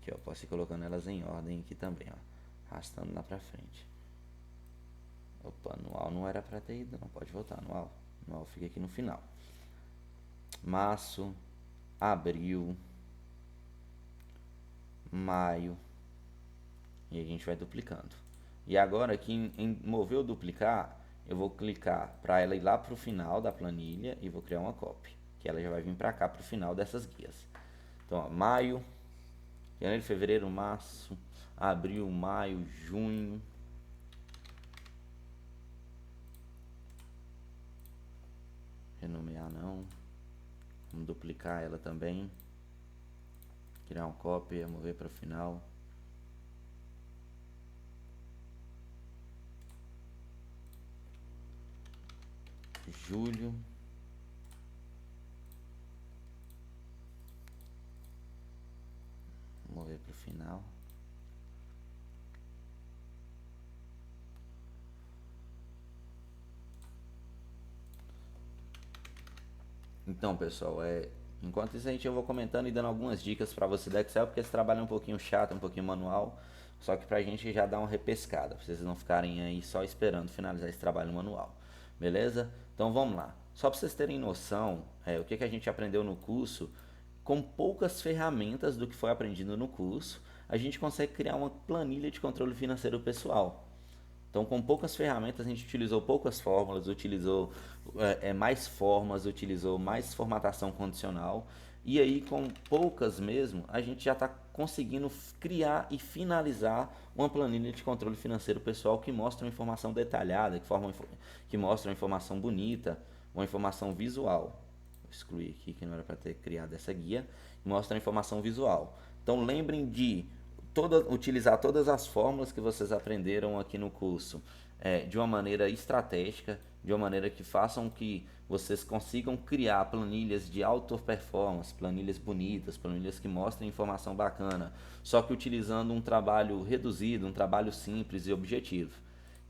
Aqui, ó, posso ir colocando elas em ordem aqui também, ó. Arrastando lá pra frente. Opa, anual não era para ter ido, não pode voltar anual. Anual fica aqui no final. Março, abril, maio, e a gente vai duplicando. E agora aqui em mover ou duplicar, eu vou clicar para ela ir lá para o final da planilha e vou criar uma cópia, que ela já vai vir para cá para o final dessas guias. Então, ó, maio, janeiro, fevereiro, março, abril, maio, junho. Renomear não. Vamos duplicar ela também. Criar uma cópia, mover para o final. Julho. Mover para o final. Então, pessoal, enquanto isso eu vou comentando e dando algumas dicas para você do Excel, porque esse trabalho é um pouquinho chato, um pouquinho manual, só que pra gente já dar uma repescada, pra vocês não ficarem aí só esperando finalizar esse trabalho manual, beleza? Então vamos lá. Só para vocês terem noção, o que a gente aprendeu no curso, com poucas ferramentas do que foi aprendido no curso, a gente consegue criar uma planilha de controle financeiro pessoal. Então, com poucas ferramentas, a gente utilizou poucas fórmulas, utilizou mais formas, utilizou mais formatação condicional. E aí, com poucas mesmo, a gente já está conseguindo criar e finalizar uma planilha de controle financeiro pessoal que mostra uma informação detalhada, que mostra uma informação bonita, uma informação visual. Vou excluir aqui que não era para ter criado essa guia. Mostra a informação visual. Então, lembrem de utilizar todas as fórmulas que vocês aprenderam aqui no curso de uma maneira estratégica, de uma maneira que façam que vocês consigam criar planilhas de alta performance, planilhas bonitas, planilhas que mostrem informação bacana, só que utilizando um trabalho reduzido, um trabalho simples e objetivo.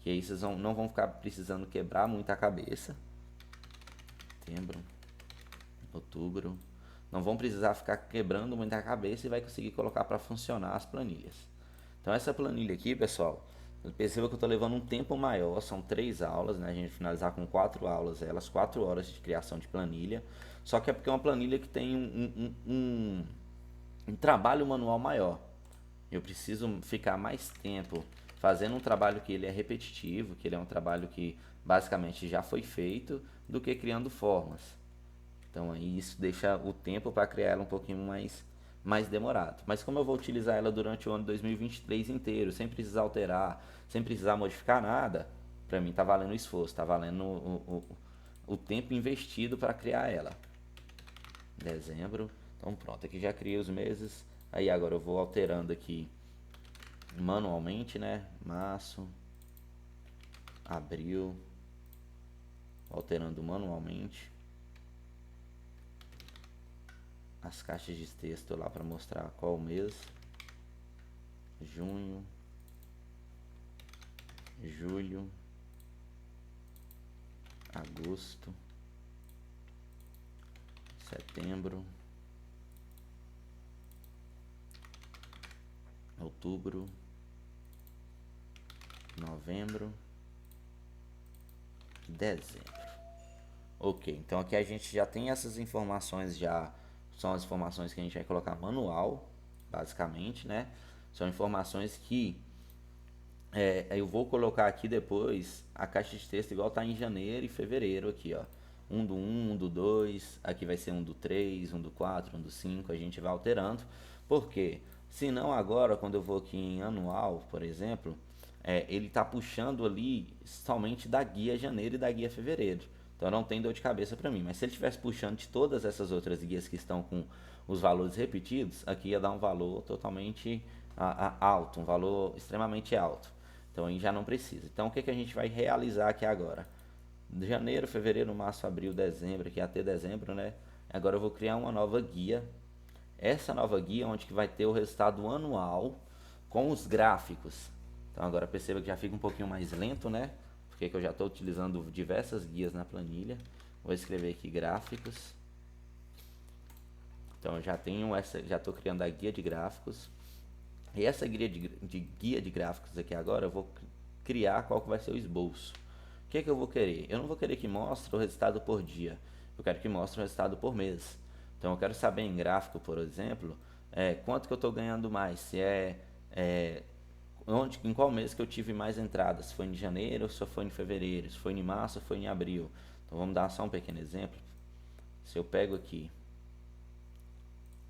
Que aí vocês não vão ficar precisando quebrar muita cabeça. Setembro, outubro. Não vão precisar ficar quebrando muita cabeça e vai conseguir colocar para funcionar as planilhas. Então essa planilha aqui, pessoal, perceba que eu estou levando um tempo maior, são 3 aulas, né? A gente finalizar com 4 aulas, 4 horas de criação de planilha. Só que é porque é uma planilha que tem um trabalho manual maior. Eu preciso ficar mais tempo fazendo um trabalho que ele é repetitivo, que ele é um trabalho que basicamente já foi feito, do que criando formas. Então aí isso deixa o tempo para criar ela um pouquinho mais demorado. Mas como eu vou utilizar ela durante o ano 2023 inteiro, sem precisar alterar, sem precisar modificar nada, para mim tá valendo o esforço, tá valendo o tempo investido para criar ela. Dezembro, então pronto, aqui já criei os meses. Aí agora eu vou alterando aqui manualmente, né? Março, abril, alterando manualmente. As caixas de texto lá para mostrar qual mês. Junho, julho, agosto, setembro, outubro, novembro, dezembro. Ok, então aqui a gente já tem essas informações, já são as informações que a gente vai colocar manual, basicamente, né? São informações que eu vou colocar aqui depois a caixa de texto igual tá em janeiro e fevereiro aqui, ó. Um do 1, um do 2, aqui vai ser um do 3, um do 4, um do 5, a gente vai alterando. Por quê? Se não agora, quando eu vou aqui em anual, por exemplo, ele tá puxando ali somente da guia janeiro e da guia fevereiro. Então não tem dor de cabeça para mim. Mas se ele estivesse puxando de todas essas outras guias que estão com os valores repetidos, aqui ia dar um valor totalmente alto, um valor extremamente alto. Então aí já não precisa. Então o que a gente vai realizar aqui agora? De janeiro, fevereiro, março, abril, dezembro, aqui até dezembro, né? Agora eu vou criar uma nova guia. Essa nova guia onde que vai ter o resultado anual com os gráficos. Então agora perceba que já fica um pouquinho mais lento, né? Porque eu já estou utilizando diversas guias na planilha. Vou escrever aqui gráficos. Então eu já tenho já estou criando a guia de gráficos. E essa guia de gráficos aqui agora eu vou criar qual que vai ser o esboço. O que eu vou querer? Eu não vou querer que mostre o resultado por dia. Eu quero que mostre o resultado por mês. Então eu quero saber em gráfico, por exemplo, quanto que eu estou ganhando mais. Se em qual mês que eu tive mais entradas. Se foi em janeiro, se foi em fevereiro, se foi em março, se foi em abril. Então vamos dar só um pequeno exemplo. Se eu pego aqui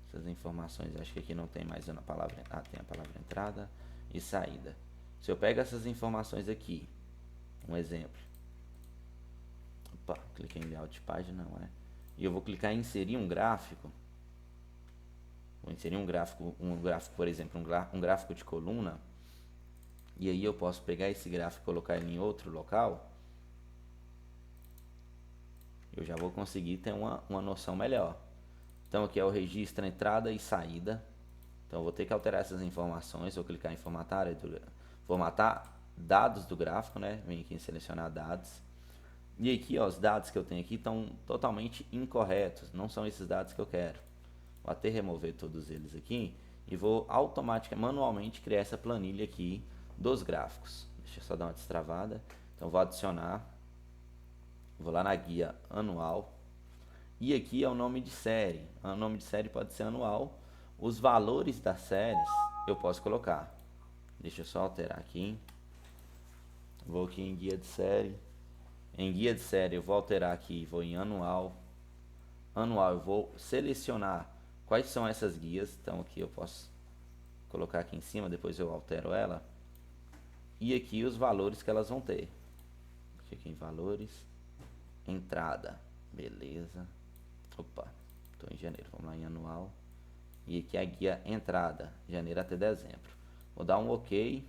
essas informações, acho que aqui não tem mais a palavra, tem a palavra entrada e saída. Se eu pego essas informações aqui, um exemplo. Opa, cliquei em layout de página, não é? E eu vou clicar em inserir um gráfico. Vou inserir um gráfico, por exemplo, um gráfico de coluna. E aí eu posso pegar esse gráfico e colocar ele em outro local. Eu já vou conseguir ter uma noção melhor. Então aqui é o registro, entrada e saída. Então eu vou ter que alterar essas informações. Vou clicar em formatar dados do gráfico, né? Vem aqui em selecionar dados. E aqui, ó, os dados que eu tenho aqui estão totalmente incorretos. Não são esses dados que eu quero. Vou até remover todos eles aqui e vou automaticamente, manualmente criar essa planilha aqui dos gráficos. Deixa eu só dar uma destravada. Então vou adicionar. Vou lá na guia anual. E aqui é o nome de série. O nome de série pode ser anual. Os valores das séries eu posso colocar. Deixa eu só alterar aqui. Vou aqui em guia de série. Em guia de série eu vou alterar aqui. Vou em anual. Anual eu vou selecionar quais são essas guias. Então aqui eu posso colocar aqui em cima. Depois eu altero ela. E aqui os valores que elas vão ter. Aqui em valores. Entrada. Beleza. Opa, estou em janeiro, vamos lá em anual. E aqui a guia entrada, janeiro até dezembro. Vou dar um OK.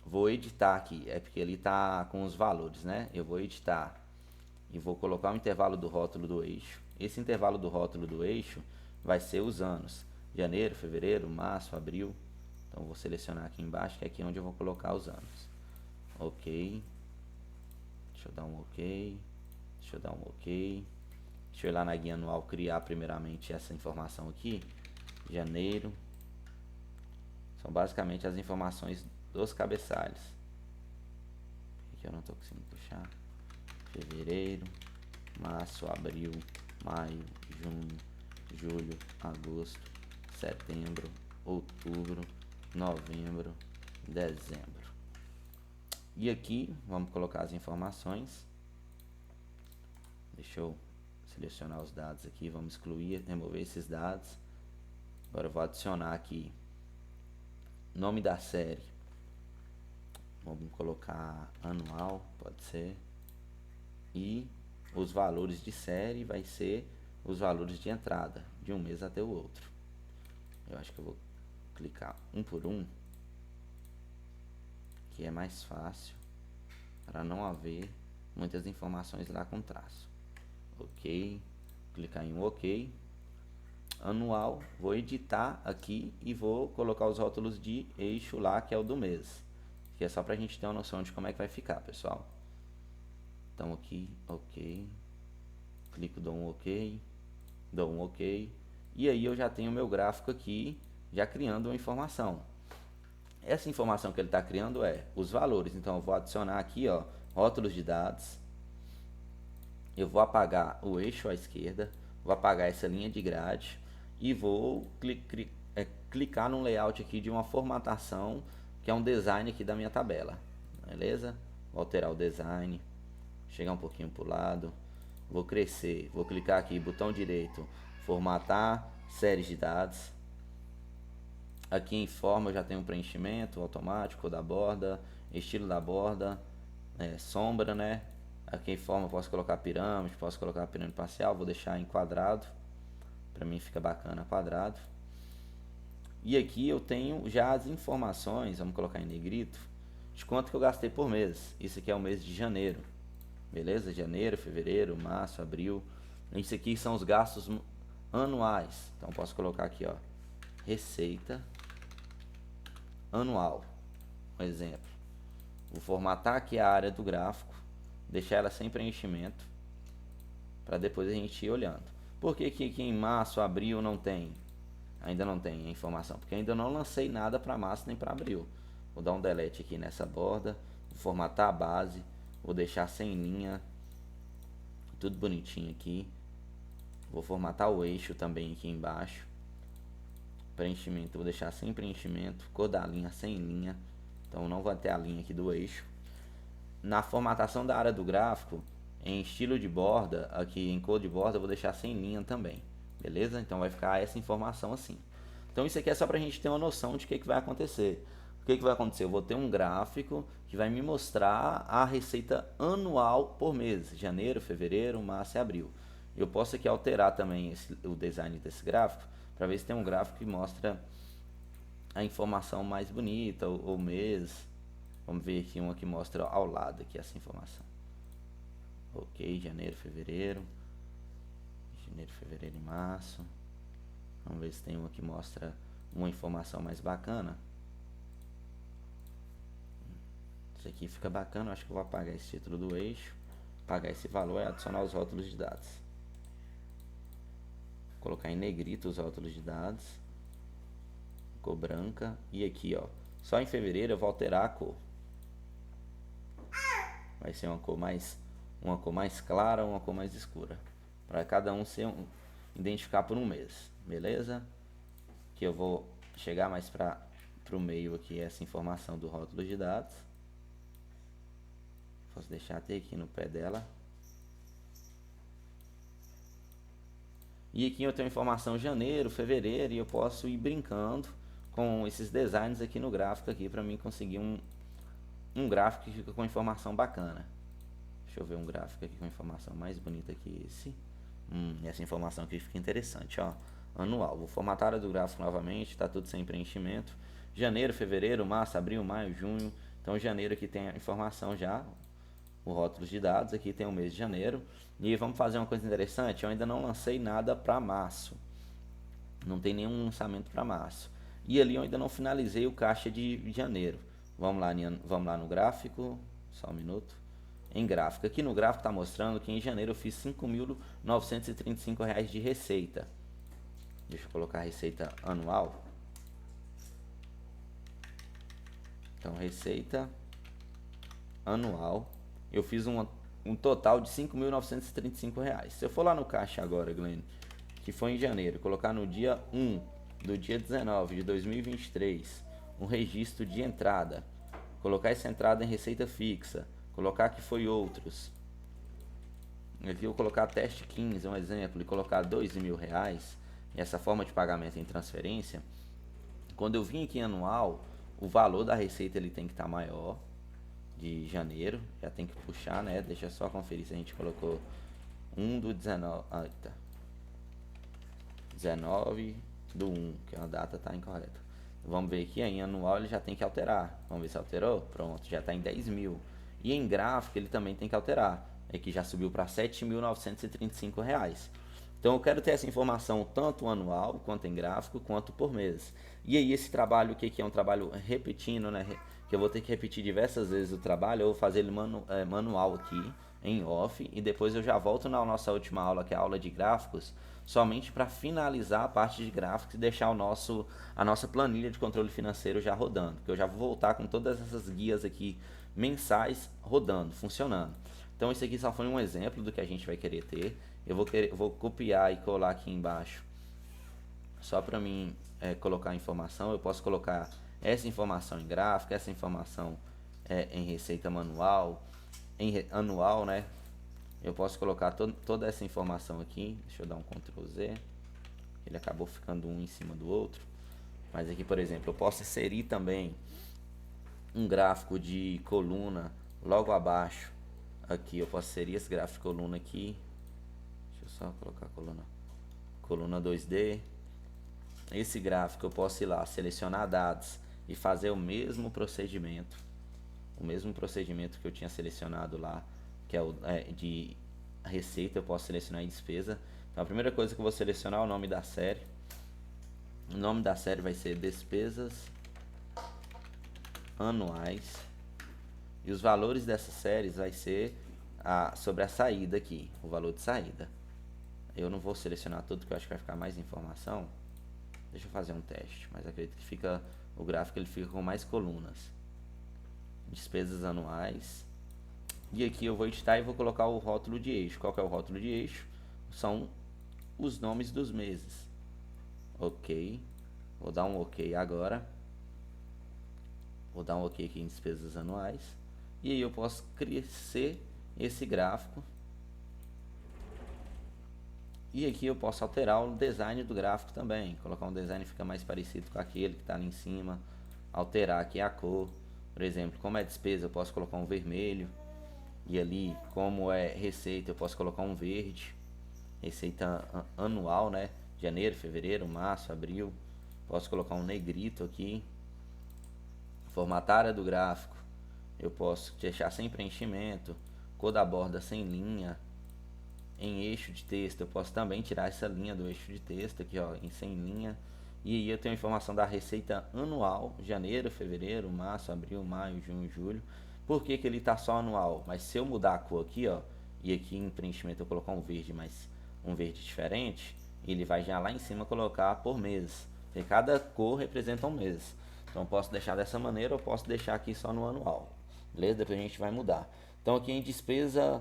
Vou editar aqui, é porque ele está com os valores, né? Eu vou editar e vou colocar o intervalo do rótulo do eixo. Esse intervalo do rótulo do eixo vai ser os anos. Janeiro, fevereiro, março, abril. Então vou selecionar aqui embaixo, que é aqui onde eu vou colocar os anos. OK. Deixa eu dar um OK. Deixa eu dar um OK. Deixa eu ir lá na guia anual criar primeiramente essa informação aqui. Janeiro. São basicamente as informações dos cabeçalhos. Aqui eu não estou conseguindo puxar. Fevereiro, março, abril, maio, junho, julho, agosto, setembro, outubro, novembro, dezembro. E aqui vamos colocar as informações. Deixa eu selecionar os dados aqui, vamos excluir, remover esses dados. Agora eu vou adicionar aqui nome da série. Vamos colocar anual, pode ser. E os valores de série vai ser os valores de entrada, de um mês até o outro. Eu acho que eu vou clicar um por um, que é mais fácil, para não haver muitas informações lá com traço. OK, clicar em OK. Anual, vou editar aqui e vou colocar os rótulos de eixo lá, que é o do mês, que é só pra gente ter uma noção de como é que vai ficar, pessoal. Então aqui, OK, clico, dou um OK, e aí eu já tenho o meu gráfico aqui, já criando uma informação. Essa informação que ele está criando é os valores, então eu vou adicionar aqui, ó, rótulos de dados. Eu vou apagar o eixo à esquerda, vou apagar essa linha de grade e vou clicar no layout aqui de uma formatação, que é um design aqui da minha tabela, beleza? Vou alterar o design, chegar um pouquinho para o lado, vou crescer, vou clicar aqui, botão direito, formatar séries de dados. Aqui em forma eu já tenho um preenchimento automático da borda, estilo da borda, sombra, né? Aqui em forma eu posso colocar pirâmide, posso colocar pirâmide parcial, vou deixar em quadrado, para mim fica bacana quadrado. E aqui eu tenho já as informações, vamos colocar em negrito, de quanto que eu gastei por mês. Isso aqui é o mês de janeiro, beleza? Janeiro, fevereiro, março, abril. Isso aqui são os gastos anuais. Então posso colocar aqui, ó, receita anual, um exemplo. Vou formatar aqui a área do gráfico, deixar ela sem preenchimento, para depois a gente ir olhando. Por que aqui em março, abril não tem? Ainda não tem a informação, porque ainda não lancei nada para março nem para abril. Vou dar um delete aqui nessa borda, formatar a base, vou deixar sem linha, tudo bonitinho aqui. Vou formatar o eixo também aqui embaixo. Preenchimento, vou deixar sem preenchimento, cor da linha sem linha, então não vai ter a linha aqui do eixo. Na formatação da área do gráfico, em estilo de borda, aqui em cor de borda, eu vou deixar sem linha também, beleza? Então vai ficar essa informação assim. Então isso aqui é só para a gente ter uma noção de o que vai acontecer. O que vai acontecer? Eu vou ter um gráfico que vai me mostrar a receita anual por mês, janeiro, fevereiro, março e abril. Eu posso aqui alterar também o design desse gráfico, para ver se tem um gráfico que mostra a informação mais bonita, o mês. Vamos ver aqui uma que mostra ao lado aqui essa informação. Ok, janeiro, fevereiro e março. Vamos ver se tem uma que mostra uma informação mais bacana. Isso aqui fica bacana, eu acho que eu vou apagar esse título do eixo, apagar esse valor e adicionar os rótulos de dados. Colocar em negrito os rótulos de dados, cor branca, e aqui ó, só em fevereiro eu vou alterar a cor. Vai ser uma cor mais clara, uma cor mais escura, para cada um ser identificar por um mês, beleza? Que eu vou chegar mais para o meio aqui essa informação do rótulo de dados. Posso deixar até aqui no pé dela. E aqui eu tenho informação janeiro, fevereiro, e eu posso ir brincando com esses designs aqui no gráfico aqui para mim conseguir um gráfico que fica com informação bacana. Deixa eu ver um gráfico aqui com informação mais bonita que esse. Essa informação aqui fica interessante, ó. Anual. Vou formatar a área do gráfico novamente, tá tudo sem preenchimento. Janeiro, fevereiro, março, abril, maio, junho. Então janeiro aqui tem a informação já, o rótulo de dados, aqui tem o mês de janeiro. E vamos fazer uma coisa interessante, eu ainda não lancei nada para março. Não tem nenhum lançamento para março. E ali eu ainda não finalizei o caixa de janeiro. Vamos lá no gráfico, só um minuto. Em gráfico, aqui no gráfico está mostrando que em janeiro eu fiz R$ 5.935 de receita. Deixa eu colocar a receita anual. Então, receita anual, eu fiz um total de R$ 5.935. Se eu for lá no caixa agora, Glenn, que foi em janeiro, colocar no dia 1 do dia 19 de 2023, um registro de entrada, colocar essa entrada em receita fixa, colocar que foi outros. Aqui eu vou colocar teste 15, um exemplo, e colocar R$2.000, e essa forma de pagamento em transferência. Quando eu vim aqui em anual, o valor da receita ele tem que estar maior, de janeiro, já tem que puxar, né? Deixa eu só conferir se a gente colocou 1 do 19, 19 do 1, que a data está incorreta. Vamos ver aqui, em anual ele já tem que alterar. Vamos ver se alterou. Pronto, já está em 10.000. E em gráfico ele também tem que alterar. Aqui já subiu para R$ 7.935. Então eu quero ter essa informação tanto anual, quanto em gráfico, quanto por mês. E aí esse trabalho, o que é um trabalho repetindo, né? Que eu vou ter que repetir diversas vezes o trabalho, eu vou fazer ele manual aqui, em off, e depois eu já volto na nossa última aula, que é a aula de gráficos, somente para finalizar a parte de gráficos e deixar a nossa planilha de controle financeiro já rodando, porque eu já vou voltar com todas essas guias aqui mensais rodando, funcionando. Então esse aqui só foi um exemplo do que a gente vai querer ter. Eu vou copiar e colar aqui embaixo, só para mim colocar a informação. Eu posso colocar essa informação em gráfico, essa informação em receita manual, anual, né? Eu posso colocar toda essa informação aqui. Deixa eu dar um Ctrl Z. Ele acabou ficando um em cima do outro. Mas aqui, por exemplo, eu posso inserir também um gráfico de coluna logo abaixo. Aqui eu posso inserir esse gráfico de coluna aqui. Deixa eu só colocar a coluna 2D. Esse gráfico eu posso ir lá, selecionar dados e fazer o mesmo procedimento. O mesmo procedimento que eu tinha selecionado lá, que é o de receita, eu posso selecionar em despesa. Então a primeira coisa que eu vou selecionar é o nome da série. O nome da série vai ser despesas anuais. E os valores dessas séries vai ser sobre a saída aqui, o valor de saída. Eu não vou selecionar tudo, porque eu acho que vai ficar mais informação. Deixa eu fazer um teste, mas acredito que o gráfico ele fica com mais colunas. despesas anuais. E aqui eu vou editar e vou colocar o rótulo de eixo. Qual que é o rótulo de eixo? São os nomes dos meses. Ok. Vou dar um ok agora. Vou dar um ok aqui em despesas anuais. E aí eu posso crescer esse gráfico. E aqui eu posso alterar o design do gráfico também. Colocar um design que fica mais parecido com aquele que está ali em cima. Alterar aqui a cor. Por exemplo, como é despesa, eu posso colocar um vermelho. E ali, como é receita, eu posso colocar um verde. Receita anual, né? Janeiro, fevereiro, março, abril. Posso colocar um negrito aqui. Formatar área do gráfico. Eu posso deixar sem preenchimento. Cor da borda sem linha. Em eixo de texto, eu posso também tirar essa linha do eixo de texto aqui, ó, em sem linha. E aí eu tenho a informação da receita anual, janeiro, fevereiro, março, abril, maio, junho, julho. Por que que ele está só anual? Mas se eu mudar a cor aqui, ó, e aqui em preenchimento eu colocar um verde, mas um verde diferente, ele vai já lá em cima colocar por mês. Porque cada cor representa um mês. Então eu posso deixar dessa maneira, ou posso deixar aqui só no anual. Beleza? Depois a gente vai mudar. Então aqui em despesa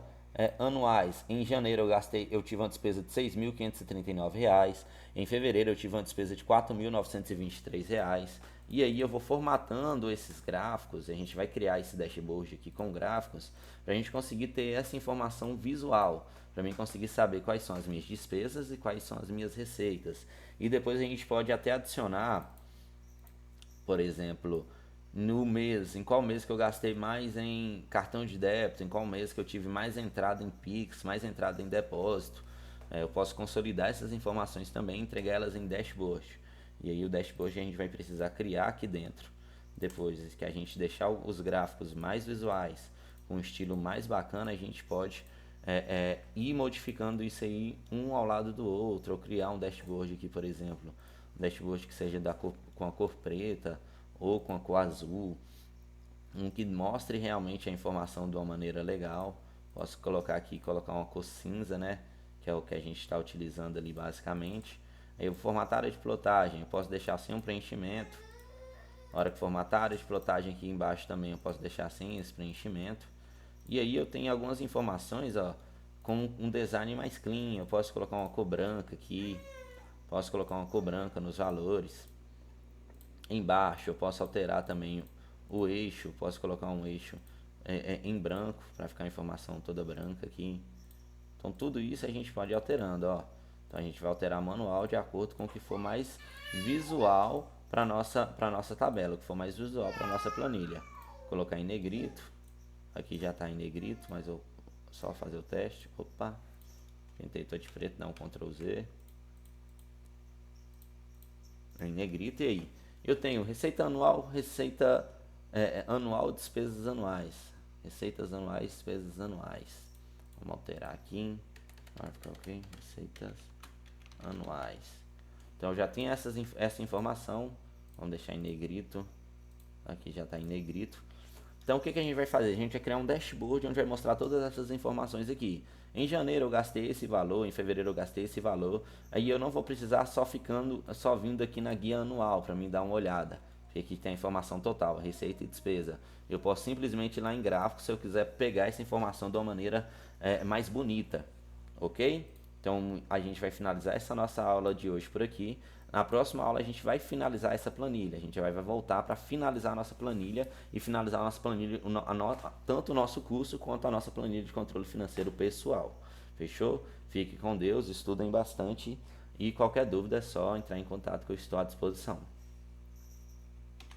anuais, em janeiro eu tive uma despesa de R$ 6.539, em fevereiro eu tive uma despesa de R$ 4.923, e aí eu vou formatando esses gráficos, a gente vai criar esse dashboard aqui com gráficos, para a gente conseguir ter essa informação visual, para mim conseguir saber quais são as minhas despesas e quais são as minhas receitas, e depois a gente pode até adicionar, por exemplo, no mês, em qual mês que eu gastei mais em cartão de débito, em qual mês que eu tive mais entrada em Pix, mais entrada em depósito. Eu posso consolidar essas informações também e entregar elas em dashboard. E aí o dashboard a gente vai precisar criar aqui dentro. Depois que a gente deixar os gráficos mais visuais, com um estilo mais bacana, a gente pode ir modificando isso aí um ao lado do outro, ou criar um dashboard aqui, por exemplo, um dashboard que seja com a cor preta, ou com a cor azul, um que mostre realmente a informação de uma maneira legal. Posso colocar aqui, colocar uma cor cinza, né, que é o que a gente está utilizando ali basicamente. Aí eu vou formatar a área de plotagem, eu posso deixar sem um preenchimento. Na hora que formatar a área de plotagem aqui embaixo também eu posso deixar sem esse preenchimento. E aí eu tenho algumas informações, ó, com um design mais clean. Eu posso colocar uma cor branca aqui, posso colocar uma cor branca nos valores. Embaixo eu posso alterar também o eixo, posso colocar um eixo em branco para ficar a informação toda branca aqui. Então tudo isso a gente pode ir alterando, ó. Então a gente vai alterar manual de acordo com o que for mais visual para nossa tabela, o que for mais visual para nossa planilha. Vou colocar em negrito, aqui já está em negrito, mas eu só fazer o teste. Opa, pintei todo de preto, dá um Ctrl Z. Em negrito, e aí? Eu tenho receita anual, receita anual, despesas anuais. Receitas anuais, despesas anuais. Vamos alterar aqui. Ok, receitas anuais. Então eu já tenho essa informação. Vamos deixar em negrito. Aqui já está em negrito. Então o que a gente vai fazer? A gente vai criar um dashboard onde vai mostrar todas essas informações aqui. Em janeiro eu gastei esse valor, em fevereiro eu gastei esse valor. Aí eu não vou precisar só vindo aqui na guia anual para mim dar uma olhada. Porque aqui tem a informação total, receita e despesa. Eu posso simplesmente ir lá em gráfico se eu quiser pegar essa informação de uma maneira mais bonita. Ok? Então a gente vai finalizar essa nossa aula de hoje por aqui. Na próxima aula a gente vai finalizar essa planilha. A gente vai voltar para finalizar a nossa planilha e finalizar a nossa planilha, tanto o nosso curso quanto a nossa planilha de controle financeiro pessoal. Fechou? Fique com Deus, estudem bastante e qualquer dúvida é só entrar em contato que eu estou à disposição.